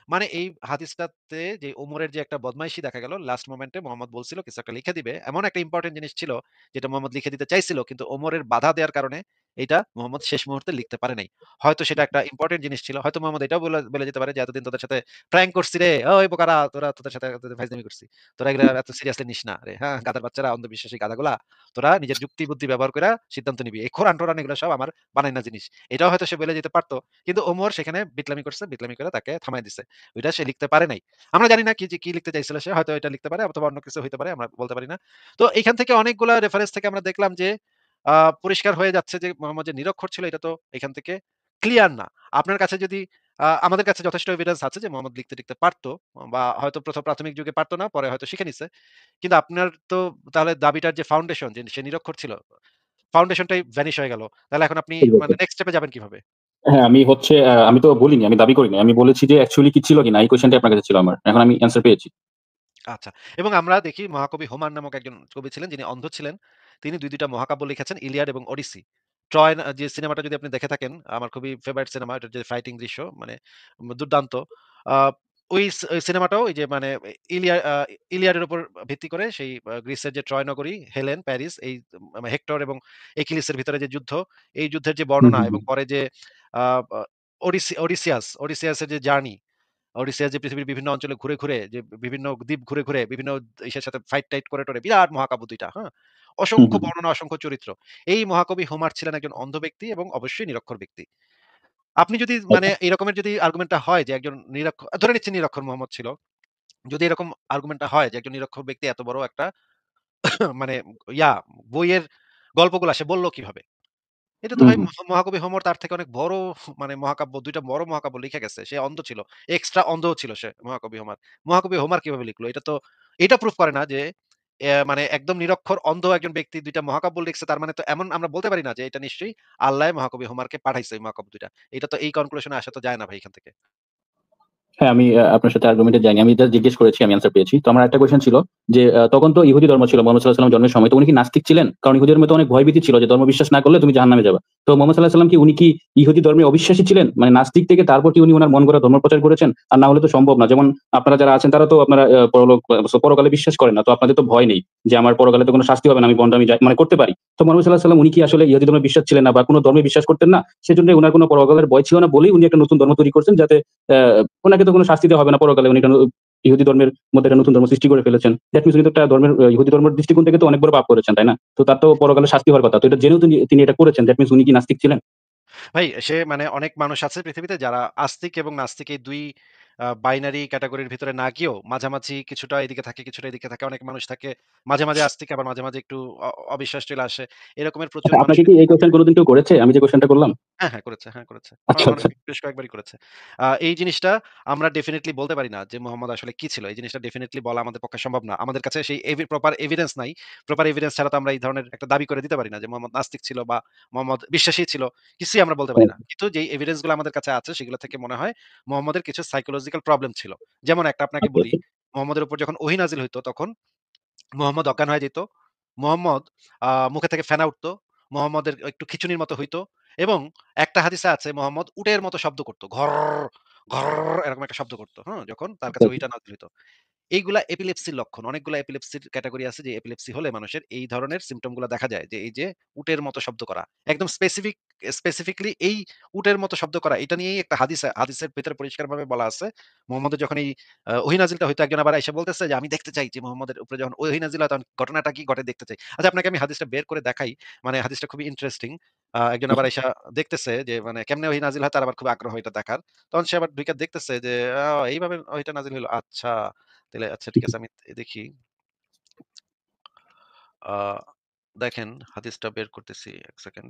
মানে এই হাদিসটাতে যে ওমরের যে একটা বদমাইশি দেখা গেল লাস্ট মোমেন্টে মোহাম্মদ বলছিল কিছু একটা লিখে দিবে। এমন একটা ইম্পোর্টেন্ট জিনিস ছিল যেটা মোহাম্মদ লিখে দিতে চাইছিল। কিন্তু ওমরের বাধা দেওয়ার কারণে এইটা মোহাম্মদ শেষ মুহূর্তে লিখতে পারে নাই। হয়তো সেটা একটা ইম্পোর্টেন্ট জিনিস ছিল। হয়তো মোহাম্মদ এটাও বলে যেতে পারে যে এতদিন তোদের সাথে প্র্যাঙ্ক করছি রে। ওই বোকারা তোদের সাথে এতদিন ফাইজলামি করছি। তোরা এগুলা এত সিরিয়াসলি নিস না রে। হ্যাঁ, গাধার বাচ্চারা অন্ধবিশ্বাসী গাধাগুলা। তোরা নিজের যুক্তি বুদ্ধি ব্যবহার কইরা সিদ্ধান্ত নিবি। এই কোরআন-টোরান এগুলো সব আমার বানাইনা জিনিস। এটাও হয়তো সে বলে যেতে পারত। কিন্তু ওমর সেখানে বিটলামি করছে। বিটলামি করে তাকে থামায় দিছে। ওইটা সে লিখতে পারে নাই। আমরা জানি না কি লিখতে চাইছিল সে। হয়তো এটা লিখতে পারে অথবা অন্য কিছু হইতে পারে। আমরা বলতে পারি না। তো এইখান থেকে অনেকগুলা রেফারেন্স থেকে আমরা দেখলাম যে আ পরিষ্কার হয়ে যাচ্ছে যে মোহাম্মদ যে নিরক্ষর ছিল এটা তো এখান থেকে ক্লিয়ার না। আপনার কাছে যদি আমাদের কাছে যথেষ্ট এভিডেন্স আছে যে মোহাম্মদ লিখতে পারত বা হয়তো প্রাথমিক যুগে পারত না, পরে হয়তো শিখে নিছে। কিন্তু আপনার তো তাহলে দাবিটার যে ফাউন্ডেশন যে সে নিরক্ষর ছিল, ফাউন্ডেশনটাই ভ্যানিশ হয়ে গেল। তাহলে এখন আপনি মানে এক্সাক্টলি। নেক্সট স্টেপে যাবেন কিভাবে? হ্যাঁ, আমি হচ্ছে আমি তো বলিনি, আমি দাবি করিনি। আমি বলেছি যে অ্যাকচুয়ালি কি ছিল কিনা এই কোয়েশ্চেনটাই আপনার কাছে ছিল আমার। এখন আমি অ্যান্সার পেয়েছি। আচ্ছা। এবং আমরা দেখি মহাকবি হোমার নামক একজন কবি ছিলেন যিনি অন্ধ ছিলেন। তিনি ২ টা মহাকাব্য লিখেছেন 'ইলিয়াড' এবং 'ওডিসি'। ট্রয় যে সিনেমাটা যদি আপনি দেখে থাকেন, আমার খুবই ফেভারিট সিনেমা। এটার যে ফাইটিং দৃশ্য মানে দুর্দান্ত। আ ওই সিনেমাটাও এই যে মানে ইলিয়া 'ইলিয়াডের' উপর ভিত্তি করে সেই গ্রিসের যে ট্রয় নগরী, হেলেন, প্যারিস এই হেক্টর এবং একিলিসের ভিতরে যে যুদ্ধ, এই যুদ্ধের যে হুম, বর্ণনা হুম, এবং হুম। পরে যে আ আ ওডিসিয়াসের যে জার্নি ওডিসিয়াস যে পৃথিবীর বিভিন্ন অঞ্চলে ঘুরে যে বিভিন্ন দ্বীপ ঘুরে বিভিন্ন ইসের সাথে ফাইট-টাইট করে বিরাট মহাকাব্য ২ টা, হ্যাঁ? হুম, অসংখ্য হুম। বর্ণনা, অসংখ্য চরিত্র। এই মহাকবি হোমার ছিলেন একজন অন্ধ ব্যক্তি এবং অবশ্যই নিরক্ষর ব্যক্তি। আপনি যদি মানে আচ্ছা। এই রকমের যদি আর্গুমেন্টটা হয় যে একজন ধরে নিচ্ছি নিরক্ষর মোহাম্মদ ছিল। যদি এরকম আর্গুমেন্টটা হয় যে একজন নিরক্ষর ব্যক্তি এত বড় একটা মানে ইয়া বইয়ের গল্পগুলা সে বলল কিভাবে? এটা তো হুম, ভাই হুম। মহাকবি হোমর তার থেকে অনেক বড় মানে মহাকাব্য ২ টা বড় মহাকাব্য লিখে গেছে। সে অন্ধ ছিল। এক্সট্রা অন্ধও ছিল সে মহাকবি হোমার। মহাকবি হোমার কিভাবে লিখলো? এটা প্রুফ করে না যে মানে একদম নিরক্ষর অন্ধ একজন ব্যক্তি ২ টা মহাকাব্য লিখছে তার মানে তো এমন আমরা বলতে পারি না যে এটা নিশ্চয়ই আল্লাহ মহাকবি হোমারকে পাঠাইছে এই মহাকাব্য ২ টা। এটা তো এই কনক্লুশন এ আসা তো যায় না ভাই এখান থেকে। হ্যাঁ, আমি আপনার সাথে আর্গুমেন্টে যাইনি। আমি জাস্ট জিজ্ঞেস করেছি, আমি অ্যান্সার পেয়েছি। তো আমার একটা কোয়েশ্চেন ছিল যে, তখন তো ইহুদি ধর্ম ছিল মুহাম্মদ সাল্লাল্লাহু আলাইহি ওয়াসাল্লাম জন্মের সময়। তো উনি কি নাস্তিক ছিলেন? কারণ ইহুদি ধর্মে তো অনেক ভয়ভীতি ছিল যে ধর্ম বিশ্বাস না করলে তুমি জাহান্নামে যাবা। তো মুহাম্মদ সাল্লাল্লাহু আলাইহি ওয়াসাল্লাম কি উনি কি ইহুদি ধর্মে অবিশ্বাসী ছিলেন? মানে নাস্তিক থেকে তারপর কি উনি উনার মন গড়া ধর্ম প্রচার করেছেন? আর না হলে তো সম্ভব না। যেমন আপনারা যারা আছেন তারা তো আপনারা পরকালে বিশ্বাস করেন না। তো আপনাদের তো ভয় নেই যে আমার পরকালে তো কোনো শাস্তি হবে না। আমি ভন্ডামি মানে করতে পারি। তো মুহাম্মদ সাল্লাল্লাহু আলাইহি ওয়াসাল্লাম উনি কি আসলে ইহুদি ধর্মে বিশ্বাস ছিলেন না বা কোনো ধর্মে বিশ্বাস করতেন না? সেজন্য উনার কোনো পরকালের ভয় ছিল না বলেই উনি একটা নতুন ধর্ম তৈরি করছেন যাতে অ্যা উনাকে তো কোনো শাস্তি দেওয়া হবে না পরকালে। উনি একটা ইহুদি ধর্মের মধ্যে একটা নতুন ধর্ম সৃষ্টি করে ফেলেছেন। দ্যাট মিনস উনি তো একটা ধর্মের ইহুদি ধর্মের দৃষ্টিকোণ থেকে তো অনেক বড় পাপ করেছেন, তাই না? তো তার তো পরকালে শাস্তি হওয়ার কথা। তো এটা জেনেও তিনি এটা করেছেন। দ্যাট মিনস উনি কি নাস্তিক ছিলেন? ভাই সে মানে অনেক মানুষ আছে পৃথিবীতে যারা আস্তিক এবং নাস্তিক এই ২ বাইনারি ক্যাটেগরির ভিতরে না গিয়েও মাঝামাঝি কিছুটা এদিকে থাকে, কিছুটা এদিকে থাকে। অনেক মানুষ থাকে মাঝে আস্তিক আবার মাঝে একটু অবিশ্বাস চলে আসে। এরকমের প্রচুর আচ্ছা, মানুষ আপনাকে কি এই কোয়েশ্চেন কোনদিন কেউ করেছে? আমি যে কোয়েশ্চেনটা করলাম? হ্যাঁ, করেছে, করেছে। আচ্ছা, মানুষ আচ্ছা। বেশ কয়েকবারই করেছে। এই জিনিসটা আমরা ডেফিনিটলি বলতে পারি না যে মোহাম্মদ আসলে কি ছিল। এই জিনিসটা ডেফিনিটলি বলা আমাদের পক্ষে সম্ভব না। আমাদের কাছে সেই প্রপার এভিডেন্স নাই। প্রপার এভিডেন্স ছাড়া তো আমরা এই ধরনের একটা দাবি করে দিতে পারি না যে মোহাম্মদ নাস্তিক ছিল বা মোহাম্মদ বিশ্বাসী ছিল। কিছুই আমরা বলতে পারি হ্যাঁ, না। কিন্তু যেই এভিডেন্স গুলো আমাদের কাছে আছে সেগুলো থেকে মনে হয় মোহাম্মদের কিছু সাইকোলজিক্যাল প্রবলেম ছিল। যেমন একটা আপনাকে আচ্ছা, বলি, আচ্ছা। মোহাম্মদের উপর যখন ওহী নাজিল হইতো তখন মোহাম্মদ অজ্ঞান হয়ে যেত। মোহাম্মদ মুখে থেকে ফেনা উঠতো। মোহাম্মদের একটু খিঁচুনির মতো হইতো এবং একটা হাদিসে আছে মোহাম্মদ উটের মতো শব্দ করত। ঘর, ঘর এরকম একটা শব্দ করত। হ্যাঁ? যখন তার আচ্ছা, কাছে আচ্ছা। ওহিটা নাযিল হইত। এইগুলা এপিলেপসির লক্ষণ। অনেকগুলা এপিলেপসির ক্যাটেগরি আছে যে এপিলেপসি হলে মানুষের এই ধরনের সিম্পটম গুলা দেখা যায়। যে এই যে উটের মতো শব্দ করা। একদম স্পেসিফিকলি এই উটের মতো শব্দ করা এটা নিয়েই একটা হাদিসের ভেতরে পরিষ্কারভাবে বলা আছে। মুহাম্মদের যখন এই ওহী নাজিলটা হইতো একজন আবার আইসা বলতেছে যে আমি দেখতে চাই যে মুহাম্মদের উপরে যখন ওহী নাজিল হয় তখন ঘটনাটা কি ঘটে দেখতে চাই। আচ্ছা আপনাকে আমি হাদিসটা বের করে দেখাই। মানে হাদিসটা খুবই ইন্টারেস্টিং। একজন আবার আইসা দেখতেছে যে মানে কেমনে ওহী নাজিল হয় তার আবার খুব আগ্রহ এটা দেখার। তখন সে আবার ঢুইকা দেখতেছে যে এইভাবে ওহিটা নাজিল হইলো। আচ্ছা। তাইলে আচ্ছা ঠিক আছে আমি দেখি। আ দেখেন হাদিসটা বের করতেছি ১ সেকেন্ড।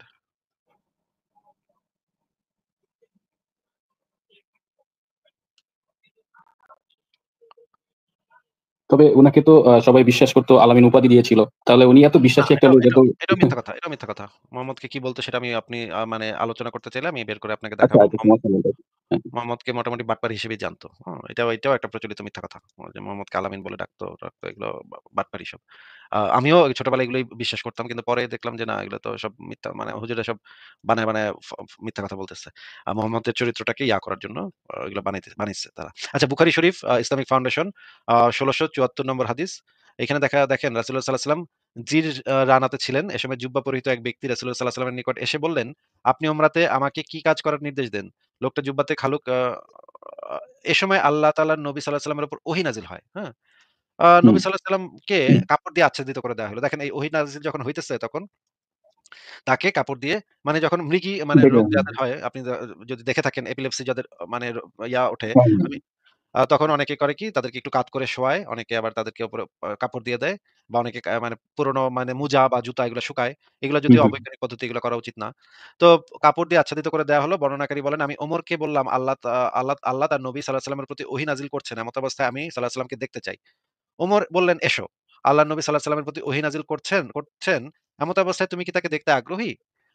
তবে উনাকে তো সবাই বিশ্বাস করত, আলামিন উপাধি দিয়েছিল। তাহলে উনি এত না বিশ্বাসী একটা এটাও লোক এত এটাও এটাও মিথ্যা কথা, এটাও মিথ্যা কথা। মোহাম্মদকে কি বলতো সেটা আপনি মানে আলোচনা করতে চাইলে আমি বের করে আপনাকে আচ্ছা, দেখাবো। আচ্ছা, সমস্যা নেই। হ্যাঁ। মোহাম্মদকে মোটামুটি বাটপার হিসেবেই জানতো। এটাও একটা প্রচলিত মিথ্যা কথা। যে মোহাম্মদকে আলামিন বলে ডাকতো এগুলো বাটপারি সব। আমিও ছোটবেলায় এগুলোই বিশ্বাস করতাম। কিন্তু পরে দেখলাম যে না এগুলো তো সব মিথ্যা মানে হুজুরে সব বানায় মিথ্যা কথা বলতেছে। মোহাম্মদের চরিত্রটাকে করার জন্য এগুলো বানাইছে তারা। আচ্ছা বুখারী শরীফ ইসলামিক ফাউন্ডেশন ১৬৭৪ নম্বর হাদিস। এখানে দেখেন রাসূলুল্লাহ সাল্লাল্লাহু আলাইহি ওয়াসাল্লাম জির রানাতে ছিলেন। এ সময় জুব্বা পরিহিত এক ব্যক্তি রাসূলুল্লাহ সাল্লাল্লাহু আলাইহি ওয়াসাল্লামের নিকট এসে বললেন, "আপনি উমরাতে আমাকে কি কাজ করার নির্দেশ দেন?" লোকটা জুব্বাতে খালুক এ সময় আল্লাহ তাআলার নবী সাল্লাল্লাহু আলাইহি ওয়াসাল্লামের উপর ওহী নাজিল হয়। হ্যাঁ? হুম। নবী সাল্লাল্লাহু আলাইহি ওয়াসাল্লামকে কাপড় দিয়ে আচ্ছাদিত করে দেওয়া হলো। দেখেন এই ওহী নাজিল যখন হইতেছে তখন তাকে কাপড় দিয়ে মানে যখন মৃগী মানে দেখে রোগ যাদের হয় আপনি যদি দেখে থাকেন এপিলেপসি যাদের মানে ওঠে হ্যাঁ, হ্যাঁ। আমি তখন অনেকে করে কি তাদেরকে একটু কাত করে শোয়ায়। অনেকে আবার তাদেরকে উপরে কাপড় দিয়ে দেয়। বা অনেকে মানে পুরনো মানে মোজা বা জুতা এগুলো শুকায়। এগুলো হুম, যদিও হুম। অবৈজ্ঞানিক পদ্ধতি এগুলো করা উচিত না। তো কাপড় দিয়ে আচ্ছাদিত করে দেওয়া হলো। বর্ণনাকারী বলেন, "আমি ওমরকে বললাম আল্লাহ তার নবী সাল্লাল্লাহু আলাইহি ওয়াসাল্লামের প্রতি ওহী নাজিল করছেন। এমত অবস্থায় আমি সাল্লাল্লাহু আলাইহি ওয়াসাল্লামকে দেখতে চাই।" ওমর বললেন, "এসো।" আল্লাহর নবী সাল্লাল্লাহু আলাইহি ওয়াসাল্লামের প্রতি ওহী নাজিল করছেন। "এমত অবস্থায় তুমি কি তাকে দেখতে আগ্রহী?"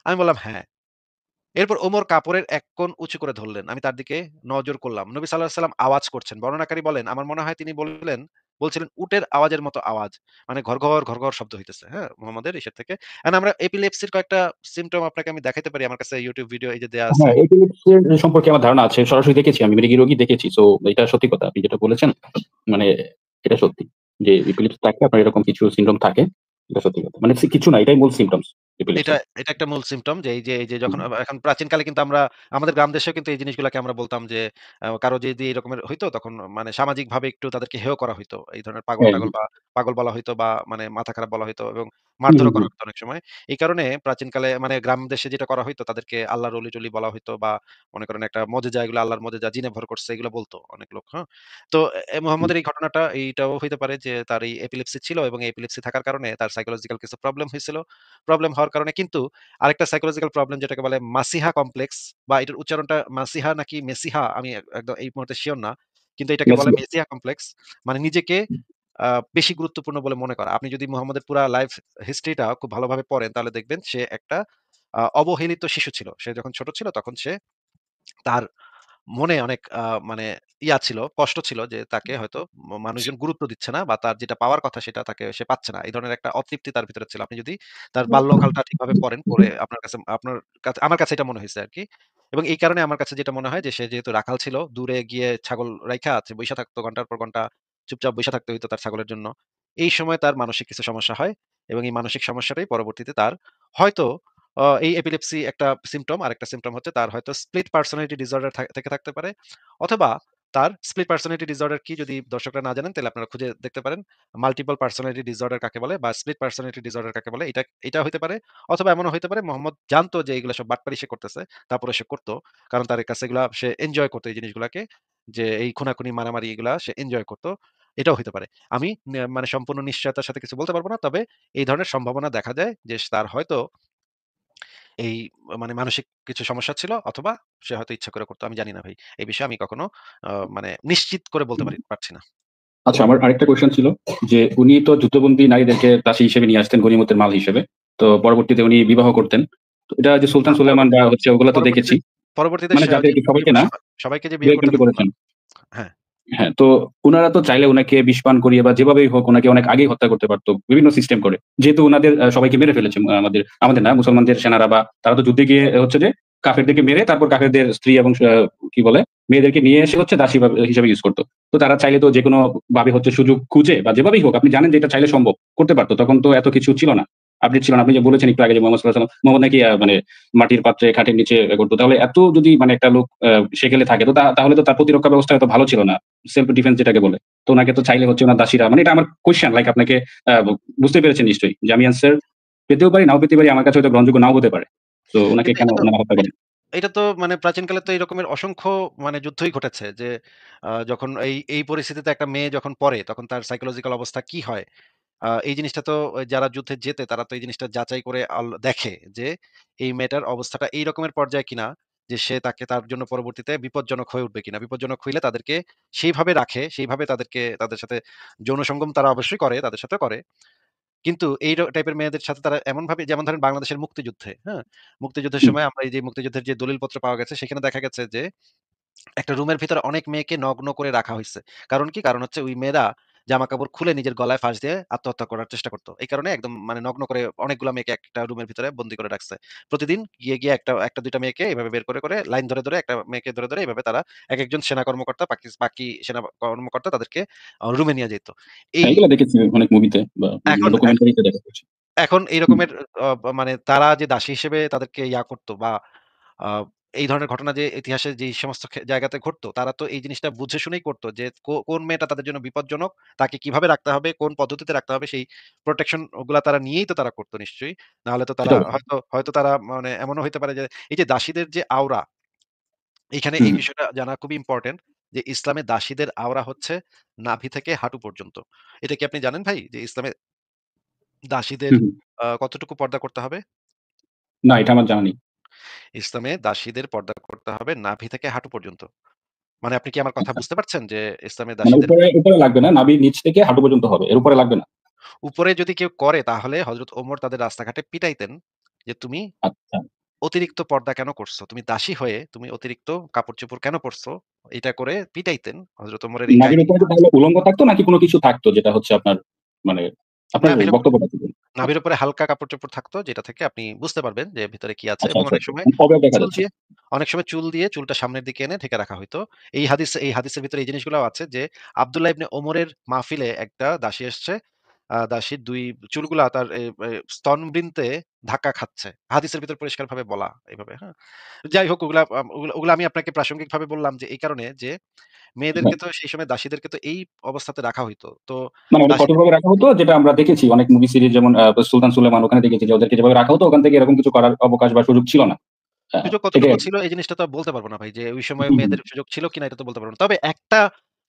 আমি বললাম, "হ্যাঁ।" এরপর ওমর কাপড়ের এক কোণ উঁচু করে ধরলেন। আমি তার দিকে নজর করলাম। নবী সাল্লাল্লাহু আলাইহি ওয়াসাল্লাম আওয়াজ করছেন। বর্ণনাকারী বলেন, আমার মনে হয় তিনি বলছিলেন উটের আওয়াজের মতো আওয়াজ। মানে ঘড়ঘড় শব্দ হইতেছে। হ্যাঁ? মুহাম্মদের ইসের থেকে। আমরা এপিলেপসির কয়েকটা সিম্পটম আপনাকে আমি দেখাইতে পারি। আমার কাছে YouTube ভিডিও এই যে দেয়া আছে। হ্যাঁ, এপিলেপসি এর সম্পর্কে আমার ধারণা আছে। সরাসরি দেখেছি আমি। মৃগী রোগী দেখেছি। সো এটা সত্যি কথা। আপনি যেটা বলেছেন মানে এটা সত্যি। যে এপিলেপসি থাকলে আপনার এরকম কিছু সিম্পটম থাকে। এটা সত্যি কথা। মানে কিছু না, এটাই মূল সিম্পটমস এটা এপিলেপসির। এটা একটা মূল সিম্পটম যে এই যে যখন হুম, এখন প্রাচীনকালে কিন্তু আমরা আমাদের গ্রাম দেশেও কিন্তু এই জিনিসগুলাকে আমরা বলতাম যে কারো যদি এরকমের হইতো তখন মানে সামাজিকভাবে একটু তাদেরকে হেয় করা হইতো। এই ধরনের হ্যাঁ, পাগল-টাগল বা পাগল বলা হইতো বা মানে মাথা খারাপ বলা হইতো এবং হুম, মারধরও হুম, করা হুম, হইতো অনেক সময়। এই কারণে প্রাচীনকালে মানে গ্রাম দেশে যেটা করা হইতো তাদেরকে আল্লাহর অলি-টলি বলা হইতো বা মনে করেন একটা মজেজা এগুলো আল্লাহর মজেজা জিনে ভর করছে এগুলো বলতো অনেক লোক। হ্যাঁ? তো হুম, মুহাম্মদের এই ঘটনাটা এইটাও হইতে পারে যে তার এই এপিলেপসি ছিল এবং এই এপিলেপসি থাকার কারণে তার সাইকোলজিক্যাল কিছু প্রবলেম হয়েছিল। প্রবলেম হওয়ার কারণে কিন্তু আরেকটা সাইকোলজিক্যাল প্রবলেম যেটাকে বলে মাসিহা কমপ্লেক্স বা এটার উচ্চারণটা মাসিহা নাকি মেসিহা আমি একদম এই মুহূর্তে সিওর না। কিন্তু এটাকে বলে মেসি। মেসিহা কমপ্লেক্স। মানে নিজেকে বেশি গুরুত্বপূর্ণ বলে মনে করা। আপনি যদি মুহাম্মদের পুরা লাইফ হিস্ট্রিটা খুব ভালোভাবে পড়েন তাহলে দেখবেন সে একটা অবহেলিত শিশু ছিল। সে যখন ছোট ছিল তখন সে তার মনে অনেক মানে ছিল, কষ্ট ছিল যে তাকে হয়তো মানুষজন গুরুত্ব দিচ্ছে না বা তার যেটা পাওয়ার কথা সেটা সে পাচ্ছে না। এই ধরনের একটা অতৃপ্তি তার ভিতরে ছিল। আপনি যদি তার বাল্যকালটা ঠিকভাবে পড়ে আমার কাছে এটা মনে হইছে আরকি। এবং এই কারণে আমার কাছে যেটা মনে হয় যে সে যেহেতু রাখাল ছিল, দূরে গিয়ে ছাগল রাইখা আছে, বইসা থাকতো ঘন্টার পর ঘন্টা চুপচাপ বইসা থাকতে হইতো তার ছাগলের জন্য। এই সময় তার মানসিক কিছু সমস্যা হয় এবং এই মানসিক সমস্যাটাই পরবর্তীতে তার হয়তো এই এপিলেপসি একটা সিম্পটম, আরেকটা সিম্পটম হচ্ছে তার হয়তো স্প্লিট পার্সোনালিটি ডিসঅর্ডার থেকে থাকতে পারে। অথবা তার স্প্লিট পার্সোনালিটি ডিসঅর্ডার কি যদি দর্শকরা না জানেন তাহলে আপনারা খুঁজে দেখতে পারেন। মাল্টিপল পার্সোনালিটি ডিসঅর্ডার কাকে বলে বা স্প্লিট পার্সোনালিটি ডিসঅর্ডার কাকে বলে এটা হইতে পারে। অথবা এমনও হইতে পারে মোহাম্মদ জানতো যে এগুলা সব বাটপারি সে করতেছে। তারপরে সে করত। কারণ তার কাছে এগুলা সে এনজয় করত এই জিনিসগুলাকে। যে এই খুনাখুনি মারামারি এগুলা সে এনজয় করত। এটাও হইতে পারে। আমি মানে সম্পূর্ণ নিশ্চয়তার সাথে কিছু বলতে পারব না। তবে এই ধরনের সম্ভাবনা দেখা যায় যে তার হয়তো এই মানে মানসিক কিছু সমস্যা ছিল অথবা সে হয়তো ইচ্ছা করে করত। আমি জানি না ভাই। এই বিষয়ে আমি কখনো মানে নিশ্চিত করে বলতে পারছি না। আচ্ছা, আমার আরেকটা কোয়েশ্চেন ছিল যে উনি তো যুদ্ধবন্দী নারীদেরকে দাসী হিসেবে নিয়ে আসতেন গনিমতের মাল হিসেবে। তো পরবর্তীতে উনি বিবাহ করতেন। তো এটা যে সুলতান সুলেমান বা পরবর্তীতে হচ্ছে ওগুলা তো পরবর্তীতে দেখেছি। পরবর্তীতে মানে যে যাদেরকে বিয়ে সবাইকে না, সবাইকে যে ২ বিয়ে ১ করতেন জনকে এমন না। করেছেন। হ্যাঁ। হ্যাঁ, তো উনারা তো চাইলে উনাকে বিষ পান করিয়ে বা যেভাবেই হোক উনাকে অনেক আগেই হত্যা করতে পারত। বিভিন্ন সিস্টেম করে। যেহেতু উনাদের সবাইকে মেরে ফেলেছে আমাদের না মুসলমানদের সেনারা বা তারা তো যুদ্ধে গিয়ে হচ্ছে যে কাফেরদেরকে মেরে তারপর কাফেরদের স্ত্রী এবং কি বলে মেয়েদেরকে নিয়ে এসে হচ্ছে দাসী হিসেবে ইউজ করত। তো তারা চাইলে তো যেকোনো ভাবে হচ্ছে সুযোগ খুঁজে বা যেভাবেই হোক আপনি জানেন যে এটা চাইলে সম্ভব করতে পারত। তখন তো এত কিছু ছিল না। আপডেট ছিল না। আপনি যে বলেছেন একটু আগে যে মোহাম্মদ সাল্লাল্লাহু আলাইহি ওয়াসাল্লাম মোহাম্মদ নাকি মানে মাটির পাত্রে খাটের নিচে করত। তাহলে এত যদি মানে একটা লোক সেকেলে থাকে তো তাহলে তো তার প্রতিরক্ষা ব্যবস্থা এত ভালো ছিল না। সেলফ ডিফেন্স যেটাকে বলে। তো উনাকে তো চাইলে হচ্ছে উনার দাসীরা মানে এটা আমার কোয়েশ্চেন লাইক আপনাকে আ বুঝতে পেরেছেন নিশ্চয়ই। যে আমি অ্যান্সার পেতেও পারি, নাও পেতে পারি। আমার কাছে হয়তো গ্রহণযোগ্য নাও হতে পারে। তো উনাকে কিন্তু কেন উনারা হত্যা এটা করেন? এটা তো মানে প্রাচীনকালে তো এরকমের অসংখ্য মানে যুদ্ধই ঘটেছে যে যখন এই পরিস্থিতিতে একটা মেয়ে যখন পড়ে তখন তার সাইকোলজিক্যাল অবস্থা কি হয়? এই জিনিসটা তো ওই যারা যুদ্ধে জেতে তারা তো এই জিনিসটা যাচাই করে দেখে যে এই মেয়েটার অবস্থাটা এই রকমের পর্যায়ে কিনা যে সে তার জন্য পরবর্তীতে বিপজ্জনক হয়ে উঠবে কিনা। বিপজ্জনক হইলে তাদেরকে সেইভাবে রাখে, সেইভাবে তাদের সাথে যৌন সঙ্গম তারা অবশ্যই করে, তাদের সাথেও করে। কিন্তু এই টাইপের মেয়েদের সাথে তারা এমনভাবে যেমন ধরেন বাংলাদেশের মুক্তিযুদ্ধে, হ্যাঁ? মুক্তিযুদ্ধের হুম, সময় আমরা এই যে মুক্তিযুদ্ধের যে দলিলপত্র পাওয়া গেছে সেখানে দেখা গেছে যে একটা রুমের ভিতরে অনেক মেয়েকে নগ্ন করে রাখা হইছে। কারণ কি? কারণ হচ্ছে ওই মেয়েরা জামাকাপড় খুলে নিজের গলায় ফাঁস দিয়ে আত্মহত্যা করার চেষ্টা করত। এই কারণে একদম মানে নগ্ন করে অনেকগুলা মেয়েকে একটা রুমের ভিতরে বন্দী করে রাখছে। প্রতিদিন গিয়ে একটা ২ টা মেয়েকে এভাবে বের করে লাইন ধরে একটা মেয়েকে ধরে এভাবে তারা একেকজন সেনা কর্মকর্তা বাকি সেনা কর্মকর্তা তাদেরকে রুমে নিয়ে যাইত। হ্যাঁ, এই এগুলা দেখেছি অনেক মুভিতে বা বিভিন্ন এখন ডকুমেন্টারিতে দেখা হয়েছে। এখন এই হুম, রকমের মানে তারা যে দাসী হিসেবে তাদেরকে করত বা আ এই ধরনের ঘটনা যে ইতিহাসে যেই সমস্ত জায়গাতে ঘটতো, তারা তো এই জিনিসটা বুঝে শুনেই করত যে কোন মেয়েটা তাদের জন্য বিপজ্জনক, তাকে কিভাবে রাখতে হবে, কোন পদ্ধতিতে রাখতে হবে সেই প্রোটেকশন ওগুলা তারা নিয়েই তো তারা করত নিশ্চয়ই। নাহলে তো তারা সেটা অবশ্যই। হয়তো তারা মানে এমনও হইতে পারে যে এই যে দাসীদের যে আওরা, এখানে হুম, এই হুম, বিষয়টা জানা খুবই ইম্পোর্টেন্ট যে ইসলামে দাসীদের আওরা হচ্ছে নাভি থেকে হাঁটু পর্যন্ত। এটা কি আপনি জানেন ভাই? যে ইসলামে দাসীদের হুম, হুম। কতটুকু পর্দা করতে হবে? না, এটা আমার জানা নেই। ইসলামে দাসীদের পর্দা করতে হবে নাভি থেকে হাঁটু পর্যন্ত। মানে আপনি কি আমার কথা আচ্ছা। বুঝতে পারছেন যে ইসলামের মানে দাসীদের উপরে লাগবে না। নাভির নিচ থেকে হাঁটু পর্যন্ত হবে। এর উপরে লাগবে না। উপরে যদি কেউ করে তাহলে হযরত ওমর তাদের রাস্তাঘাটে পিটাইতেন যে, "তুমি আচ্ছা। অতিরিক্ত পর্দা কেন করছো? তুমি দাসী হয়ে তুমি অতিরিক্ত কাপড়-চোপড় কেন পরছো?" এটা করে পিটাইতেন। হযরত ওমরের এই নাভির কাহিনী উপরে কি তাহলে উলঙ্গ থাকতো নাকি কোন কিছু থাকতো যেটা হচ্ছে আপনার মানে আপনার নাভির উপরে বক্তব্যটা কি? নাভির উপরে হালকা কাপড়-চোপড় থাকতো যেটা থেকে আপনি বুঝতে পারবেন যে ভিতরে কি আছে আচ্ছা, এবং আচ্ছা, আচ্ছা। মানে অবয়ব দেখা চুল যাচ্ছে। দিয়ে চুল দিয়ে চুলটা সামনের দিকে এনে ঢেকে রাখা হইতো। এই হাদিসের ভিতরে এই জিনিসগুলাও আছে যে আব্দুল্লাহ ইবনে ওমরের মাহফিলে একটা দাসী এসছে। দাসীর ২ চুলগুলা তার এ স্তনবৃন্তে ধাক্কা খাচ্ছে। হাদিসের ভিতর পরিষ্কারভাবে বলা এভাবে, হ্যাঁ? যাই হোক ওগুলা আমি আপনাকে প্রাসঙ্গিকভাবে বললাম যে এই কারণে যে হ্যাঁ। মেয়েদেরকে তো সেই সময় দাসীদেরকে তো এই অবস্থাতে রাখা হইতো। তো মানে অনেক দাসীদের কঠোরভাবে রাখা হতো যেটা আমরা দেখেছি অনেক মুভি সিরিজ যেমন 'সুলতান সুলেমান' ওখানে দেখেছি যে ওদেরকে যেভাবে রাখা হতো ওখান থেকে এরকম কিছু করার অবকাশ বা সুযোগ ছিল না। সুযোগ এটাই কতটুকু আরকি। ছিল এই জিনিসটা তো আর বলতে পারব না ভাই যে ওই সময় হুম, হুম। মেয়েদের সুযোগ ছিল কিনা এটা তো বলতে পারব না। তবে একটা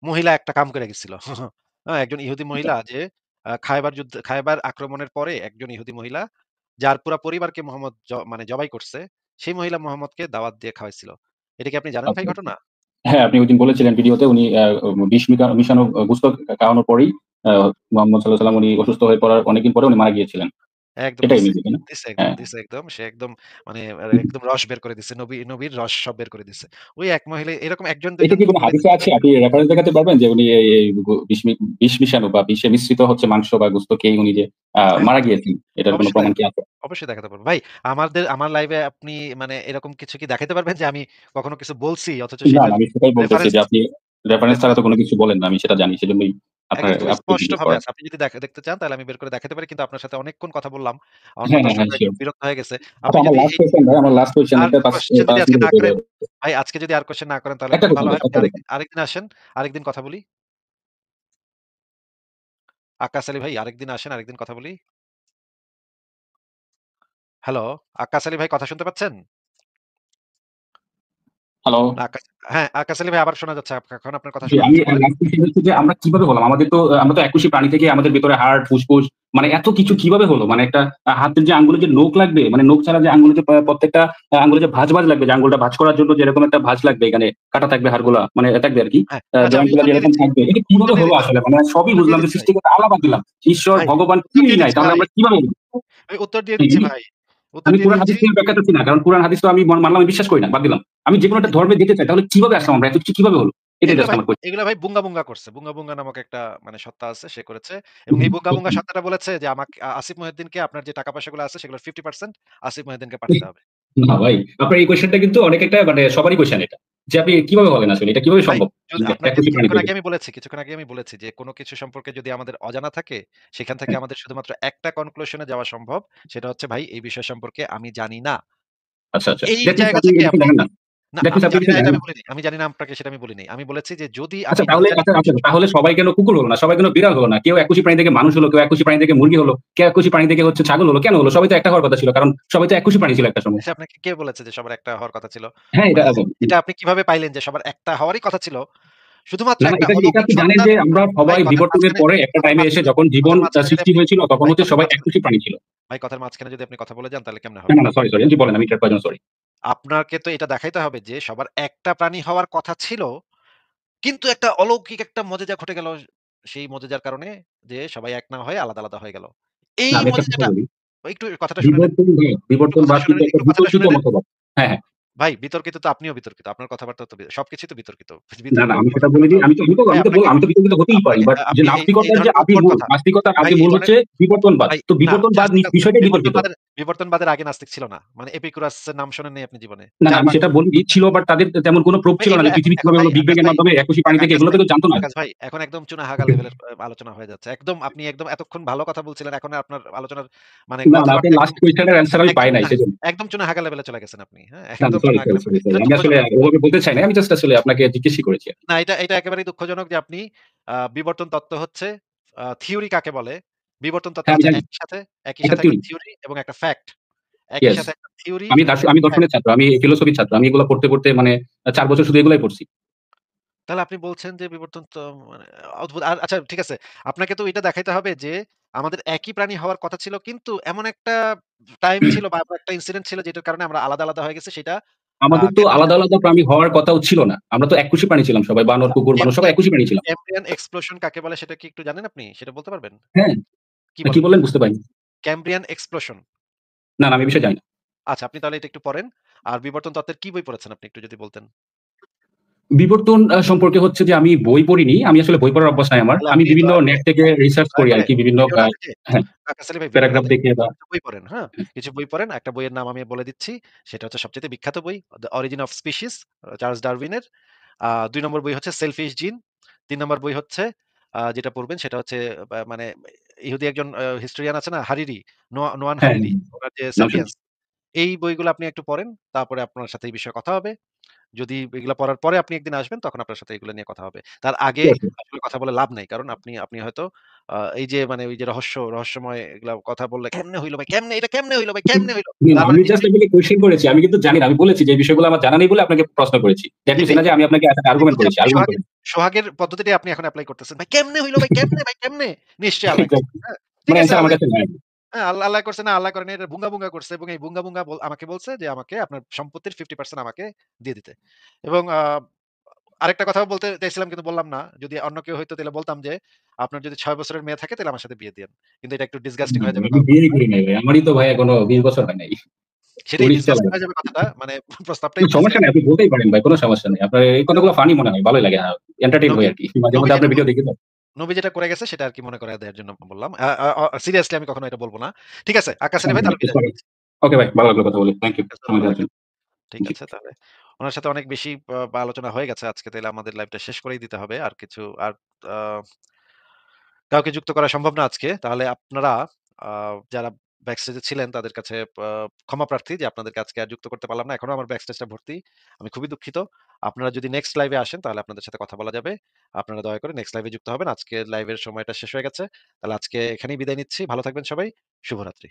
মহিলা একটা কাম করে গেছিল। একজন ইহুদি আচ্ছা। মহিলা যে খায়বার আক্রমণের পরে একজন ইহুদি মহিলা যার পুরা পরিবারকে মোহাম্মদ মানে জবাই করছে, সেই মহিলা মোহাম্মদকে দাওয়াত দিয়ে খাওয়াইছিল। এটা কি আপনি জানেন ভাই আচ্ছা, আচ্ছা। ঘটনা? হ্যাঁ, আপনি ঐদিন বলেছিলেন ভিডিওতে উনি বিষ মিশানো গোশত খাওয়ানোর পরেই আ মুহাম্মদ সাঃ উনি অসুস্থ হয়ে পড়ার অনেকদিন পরে উনি মারা গিয়েছিলেন। একদম এটাই দিছে। মেবি, তাই না? দিছে একদম, হ্যাঁ। দিছে একদম। সে একদম মানে একদম রস বের করে দিছে। নবীর রস সব বের করে দিছে। ওই এক মহিলা এরকম ১ জন ২ এটা জন কি তো কোন বলে হাদিসে দিছে আছে? ভাই। আপনি রেফারেন্স দেখাতে পারবেন যে উনি এই বিষ মিশানো বা বিষে মিশ্রিত হচ্ছে মাংস বা গোশত খেয়ে উনি যে হ্যাঁ, মারা গিয়েছেন। এটার কোন অবশ্যই প্রমাণ দেখাতে কি পারবো। আছে? অবশ্যই দেখাতে পারবো। ভাই আমার লাইভে আপনি মানে এরকম কিছু কি দেখাতে পারবেন যে আমি কখনো কিছু বলছি অথচ না, সেটার না, আমি সেটাই বলতেছি রেফারেন্স যে আপনি রেফারেন্স ছাড়া রেফারেন্স তো কোন কিছু বলেন না। আমি সেটা জানি। সেজন্যই একদম আপনি জিজ্ঞেস স্পষ্টভাবে করা। আছে। আপনি যদি দেখতে চান তাহলে আমি বের করে দেখাতে পারি। কিন্তু আপনার সাথে অনেকক্ষণ কথা বললাম। অন্য হ্যাঁ, হ্যাঁ, হ্যাঁ, দর্শকরা একটু সিউর। বিরক্ত হয়ে গেছে। আচ্ছা, আপনি আমার যদি লাস্ট এই কোয়েশ্চেন ভাই, আমার লাস্ট কোয়েশ্চেন আর এটা কোয়েশ্চেন যদি ৫ আজকে মিনিট না হয়ে করেন, যাবে। ভাই আজকে যদি আর কোয়েশ্চেন না করেন তাহলে একটা খুব কোয়েশ্চেন ভালো ভাই, হয়। আপনি একটা কোয়েশ্চেন। আরেকদিন আসেন। আরেকদিন কথা বলি। আক্কাস আলী ভাই আরেকদিন আসেন, আরেকদিন কথা বলি। হ্যালো, আক্কাস আলী ভাই কথা শুনতে পাচ্ছেন? হ্যালো। না হ্যাঁ, আক্কাস আলী ভাই আবার শোনা যাচ্ছে। এখন আপনার কথা জি, শোনা আমি যাচ্ছে। বলেন। লাস্ট কোয়েশ্চেন হচ্ছে যে আমরা কিভাবে হলাম? আমরা তো এককোষী প্রাণী থেকে আমাদের ভেতরে হাড়, ফুসফুস মানে এত কিছু কিভাবে হলো? মানে একটা হাতের যে আঙ্গুলে যে নখ লাগবে, মানে নখ ছাড়া যে আঙ্গুলে যে প্রত্যেকটা আঙ্গুলে যে ভাঁজ লাগবে, যে আঙ্গুলটা ভাঁজ করার জন্য যেরকম একটা ভাঁজ লাগবে এখানে, কাটা থাকবে হাড়গুলা, মানে থাকবে আরকি। হ্যাঁ, আচ্ছা আমি জয়েন্ট গুলা উত্তর দিয়ে যেরকম দিচ্ছি। থাকবে। এটা উত্তর কিভাবে দিয়ে হলো দিচ্ছি। আসলে? মানে সবই উত্তর দিয়ে বুঝলাম যে দিচ্ছি ভাই। সৃষ্টিকর্তা আল্লাহ বাদ দিলাম। ঈশ্বর, ভাই ভগবান উত্তর কেউই দিয়ে নাই। দিচ্ছি তাহলে ভাই। আমরা কিভাবে হলো? ভাই উত্তর দিয়ে জি, দিচ্ছি জি। ভাই। উত্তর আমি দিয়ে কোরআন দিচ্ছি। হাদিস নিয়ে ব্যাখ্যা করছি না। কারণ কোরআন হাদিস তো আমি মানলাম, আমি বিশ্বাস করি না। বাদ দিলাম। আমি যেকোনো একটা ধর্মে যেতে চাই। তাহলে কিভাবে আসলাম আমরা? এত কিছু কিভাবে হলো? এটাই জাস্ট আমার কোয়েশ্চেন। এগুলা ভাই বুঙ্গা করছে। বুঙ্গা নামক একটা মানে সত্তা আছে সে করেছে। এবং এই বুঙ্গা সত্তাটা বলেছে যে আমাকে আসিফ মহিউদ্দিনকে আপনার যে টাকা পয়সাগুলো আছে সেগুলোর 50% আসিফ মহিউদ্দিনকে পাঠাতে হবে। না ভাই, আপনার এই কোয়েশ্চেনটা কিন্তু অনেক একটা মানে সবারই কোয়েশ্চেন এটা। যে আপনি কিভাবে বলেন আসলে? এটা কিভাবে ভাই সম্ভব? যদি যে আপনাকে এককোষী প্রাণী থেকে? কিছুক্ষণ আগে আমি বলেছি যে কোন কিছু সম্পর্কে যদি আমাদের অজানা থাকে সেখান থেকে হ্যাঁ, আমাদের শুধুমাত্র একটা কনক্লুশন এ যাওয়া সম্ভব। সেটা হচ্ছে ভাই এই বিষয় সম্পর্কে আমি জানি না। আচ্ছা, আচ্ছা। এই দ্যাট মিনস জায়গা আপনি এই থেকে বিষয়ে আপনি জানেন না। না দ্যাট মিনস আমি আপনি এই জানি না বিষয়ে এটা জানেন আমি না। বলিনি। আমি জানি না আপনাকে সেটা আমি বলিনি। আমি বলেছি যে যদি আচ্ছা, আমি না জানি কোন আচ্ছা, বিষয় তাহলে সবাই কেন কুকুর হলো না? সবাই কেন বিড়াল হলো না? কেউ এককোষী প্রাণী থেকে মানুষ হলো, কেউ এককোষী প্রাণী থেকে মুরগি হলো, কেউ এককোষী প্রাণী থেকে হচ্ছে ছাগল হলো। কেন হলো? সবাই তো একটা হওয়ার কথা ছিল। কারণ সবাই তো এককোষী প্রাণী ছিল একটা সময়। আচ্ছা আপনাকে কে বলেছে যে সবার একটা হওয়ার কথা ছিল? হ্যাঁ, এটা মানে আচ্ছা, এটা আপনি কিভাবে পাইলেন যে সবার একটা হওয়ারই কথা ছিল? শুধুমাত্র না, না, একটা এটা অলৌকিক আপনি জানেন সত্তার যে আমরা ভাই সবাই বিবর্তনের পরে একটা টাইমে এসে যখন জীবন কথার মাঝখানে যদি সৃষ্টি আপনি হয়েছিল তখন ভাই হচ্ছে কথার সবাই মাঝখানে এককোষী প্রাণী ছিল। ভাই কথার মাঝখানে যদি আপনি কথা বলে যান তাহলে কেমনে না, হবে? না, সরি, জি বলেন, আমি ইন্টারাপ্ট করার জন্য সরি। আপনাকে তো এটা দেখাইতে হবে যে সবার একটা প্রাণী হওয়ার কথা ছিল। কিন্তু একটা অলৌকিক একটা মজেজা ঘটে গেল সেই মজেজার কারণে যে সবাই এক না হয়ে আলাদা হয়ে গেল। এই না, আমি একটা কথা মজেজাটা বলি। একটু কথাটা শুনে নেন। বিবর্তনবাদ কিন্তু একটা একটু কথাটা বিতর্কিত শুনে নেন। মতবাদ। হ্যাঁ, হ্যাঁ। ভাই বিতর্কিত তো আপনিও বিতর্কিত। আপনার কথাবার্তা তো সবকিছুই তো বিতর্কিত। না, বিতর্ক না, আমি সেটা করার বলিনি। তো আমি ভাই তো বললাম, আমি তো বিতর্কিত হতেই পারি। আপনাকে বাট যে আপনি এই নাস্তিকতার যে ধরনের আদি উদ্ভট মূল, কথা নাস্তিকতার ভাই আদি মূল এই হচ্ছে ধরনের বিবর্তনবাদ। ভাই তো না বিবর্তনবাদ বিষয়টাই বিতর্কিত। বিবর্তনবাদের আগে নাস্তিক ছিল না। মানে এপিকুরাস এর নাম শোনেন নাই আপনি জীবনে। না, না, ৪ আমি ভাগ সেটা বলিনি ছিল, বাট তাদের তেমন কোন প্রুফ ভাই ছিল না এগুলা যে এখন পৃথিবী এখন কিভাবে ভাই হলো, বিগ ব্যাং এর মাধ্যমে এককোষী প্রাণী থেকে, এগুলো তো কেউ জানতো না। আকাশ ভাই এখন একদম চুনা হাগা লেভেলের আলোচনা হয়ে যাচ্ছে। একদম আপনি একদম এতক্ষণ ভালো কথা বলছিলেন। এখন আপনার আলোচনার মানে না, না, কথাবার্তা আপনার লাস্ট একদম কোয়েশ্চেন এর অ্যান্সার আমি একদম পাই নাই চুনা সেজন্য। একদম চুনা হাগা লেভেলে চলে গেছেন আপনি। হ্যাঁ? না, একদম সরি, চুনা হাগা লেভেলে। সরি। এটা আমি আসলে দুঃখজনক। ওভাবে বলতে চাই নাই। আমি জাস্ট আসলে আপনাকে জিজ্ঞেসই করেছি। না এটা একেবারেই দুঃখজনক যে আপনি বিবর্তন তত্ত্ব হচ্ছে থিওরি কাকে বলে? বিবর্তন তত্ত্ব হ্যাঁ, আমি হচ্ছে জানি। একই একটা সাথে একটা থিওরি। থিওরি এবং একটা ফ্যাক্ট। একই ইয়েস। সাথে একটা থিওরি এবং আমি একটা ফ্যাক্ট। দর্শনের ছাত্র। আমি ফিলোসফির ছাত্র। আমি এগুলো পড়তে মানে ৪ বছর শুধু এগুলাই পড়ছি। তাহলে আপনি বলছেন যে বিবর্তন তো মানে অদ্ভুত। আর আচ্ছা ঠিক আছে। আপনাকে তো এটা দেখাইতে হবে যে আমাদের একই প্রাণী হওয়ার কথা ছিল। কিন্তু এমন একটা টাইম ছিল বা এমন একটা ইনসিডেন্ট ছিল যেটার কারণে আমরা আলাদা হয়ে গেছি সেটা আমাদের তো ক্যাম্ব্রিয়ান আলাদা প্রাণী হওয়ার কথাও ছিল না। আমরা তো এককোষী প্রাণী ছিলাম সবাই। বানর, আচ্ছা কুকুর, মানুষ সবাই এককোষী প্রাণী ছিলাম। ক্যাম্ব্রিয়ান এক্সপ্লোশন কাকে বলে সেটা কি একটু জানেন আপনি? সেটা বলতে পারবেন? হ্যাঁ। কি কি বলেন? বললেন বুঝতে পারিনি। Cambrian explosion. না, না, আমি এই বিষয়ে জানি না। আচ্ছা আপনি তাহলে এটা একটু পড়েন। আর বিবর্তন তত্ত্বের কি বই পড়েছেন আপনি একটু যদি বলতেন? বিবর্তন সম্পর্কে হচ্ছে যে আমি বই পড়িনি। আমি আসলে বই পড়ার অভ্যাস নাই আমার। তাহলে আমি আপনি বিভিন্ন দয়া নেট করে থেকে রিসার্চ দয়া করি করে আরকি বিভিন্ন ভিডিও না দেখে হ্যাঁ, আকাশ আলী ভাই ভিডিও না প্যারাগ্রাফ দেখে দেখে বা কিছু বই পড়েন, হ্যাঁ? কিছু বই পড়েন। একটা বইয়ের নাম আমি বলে দিচ্ছি। সেটা হচ্ছে সবচাইতে বিখ্যাত বই 'the origin of species' Charles ডারউইনের। ২ নম্বর বই হচ্ছে 'সেলফিশ জিন'। ৩ নম্বর বই হচ্ছে যেটা পড়বেন সেটা হচ্ছে মানে ইহুদি একজন হিস্টোরিয়ান আছে না? হারিরি, নোয়ান হ্যাঁ, হারিরি। হ্যাঁ, উনার যে নাম 'স্যাপিয়েন্স' শুনছি। এই বইগুলো আপনি একটু পড়েন। তারপরে আপনার সাথে এই বিষয়ে কথা হবে। যদি এগুলা পড়ার পরে আপনি একদিন আসবেন তখন আপনার সাথে এগুলো নিয়ে কথা হবে। তার আগে ঠিক আছে। আসলে কথা বলে লাভ নাই। কারণ আপনি হয়তো এই যে মানে ওই যে রহস্যময় এগুলা কথা বললে কেমনে হইল ভাই? এটা কেমনে হইল ভাই? কেমনে হইল? না, না, তারপরে আমি জাস্ট নিজেই আপনাকে কোয়েশ্চেন করেছি। আমি কিন্তু জানি না। আমি বলেছি যে এই বিষয়গুলো আমার জানা নেই বলে আপনাকে প্রশ্ন করেছি। দ্যাট মিনস এটাই না যে আমি আপনাকে একটা এটাই আর্গুমেন্ট বলছি করেছি। আপনি আর্গুমেন্ট করেছি। সোহাগের পদ্ধতিটাই আপনি এখন এপ্লাই করতেছেন। ভাই কেমনে হইল ভাই? ভাই কেমনে? নিশ্চয়ই আল্লাহ করছে। এক্সাক্টলি। হ্যাঁ? ঠিক মানে আছে অ্যান্সার আমার আল্লাহ কাছে নাই। হ্যাঁ, আল্লাহ করছে না, আল্লাহ করে নাই। এটা বুঙ্গা করছে এবং এই বুঙ্গা আমাকে বলছে যে আমাকে আপনার সম্পত্তির 50% আমাকে দিয়ে দিতে। এবং আরেকটা কথাও বলতে চাইছিলাম কিন্তু বললাম না। যদি অন্য কেউ হইতো তাহলে বলতাম যে আপনার যদি ৬ বছরের মেয়ে থাকে তাহলে আমার সাথে বিয়ে দিয়েন। কিন্তু এটা একটু ডিসগাস্টিং না, হয়ে যাবে আমি বিয়েই করি নাই ভাই। আমারই তো ভাই এখনো ২০ বছর হয় নাই। সেটাই ১৯ ডিসগাস্টিং চলে। হয়ে যাবে কথাটা। মানে প্রস্তাবটাই সমস্যা নাই, ডিসগাস্টিং। আপনি বলতেই পারেন ভাই, কোন সমস্যা নেই। আপনার এই কথাগুলো ফানি মনে হয়, ভালোই লাগে। এন্টারটেইন হই নবী আরকি। মাঝে নবী মধ্যে যেটা আপনার ভিডিও দেখি তো। নবী যেটা করে গেছে সেটা আরকি মনে করায় দেওয়ার জন্য বললাম। সিরিয়াসলি আমি কখনো এটা বলব না। ঠিক আছে, আক্কাস আলী ভাই তাহলে বিদায়। ওকে ভাই, ভালো লাগলো কথা বলে। থ্যাংক ইউ সময় ভালো দেওয়ার থাকেন। জন্য। ঠিক জি। আছে তাহলে। উনার সাথে অনেক বেশি আলোচনা হয়ে গেছে আজকে, তাইলে আমাদের লাইভটা শেষ করেই দিতে হবে। আর কিছু আর আ কাউকে যুক্ত করা সম্ভব না আজকে। তাহলে আপনারা আ যারা ব্যাকস্টেজে ছিলেন তাদের কাছে ক্ষমা প্রার্থী যে আপনাদেরকে আজকে আর যুক্ত করতে পারলাম না। এখনো আমার ব্যাকস্টেজটা ভর্তি। আমি খুবই দুঃখিত। আপনারা যদি নেক্সট লাইভে আসেন তাহলে আপনাদের সাথে কথা বলা যাবে। আপনারা দয়া করে নেক্সট লাইভে যুক্ত হবেন। আজকে লাইভের সময়টা শেষ হয়ে গেছে। তাহলে আজকে এখানেই বিদায় নিচ্ছি। ভালো থাকবেন সবাই। শুভরাত্রি।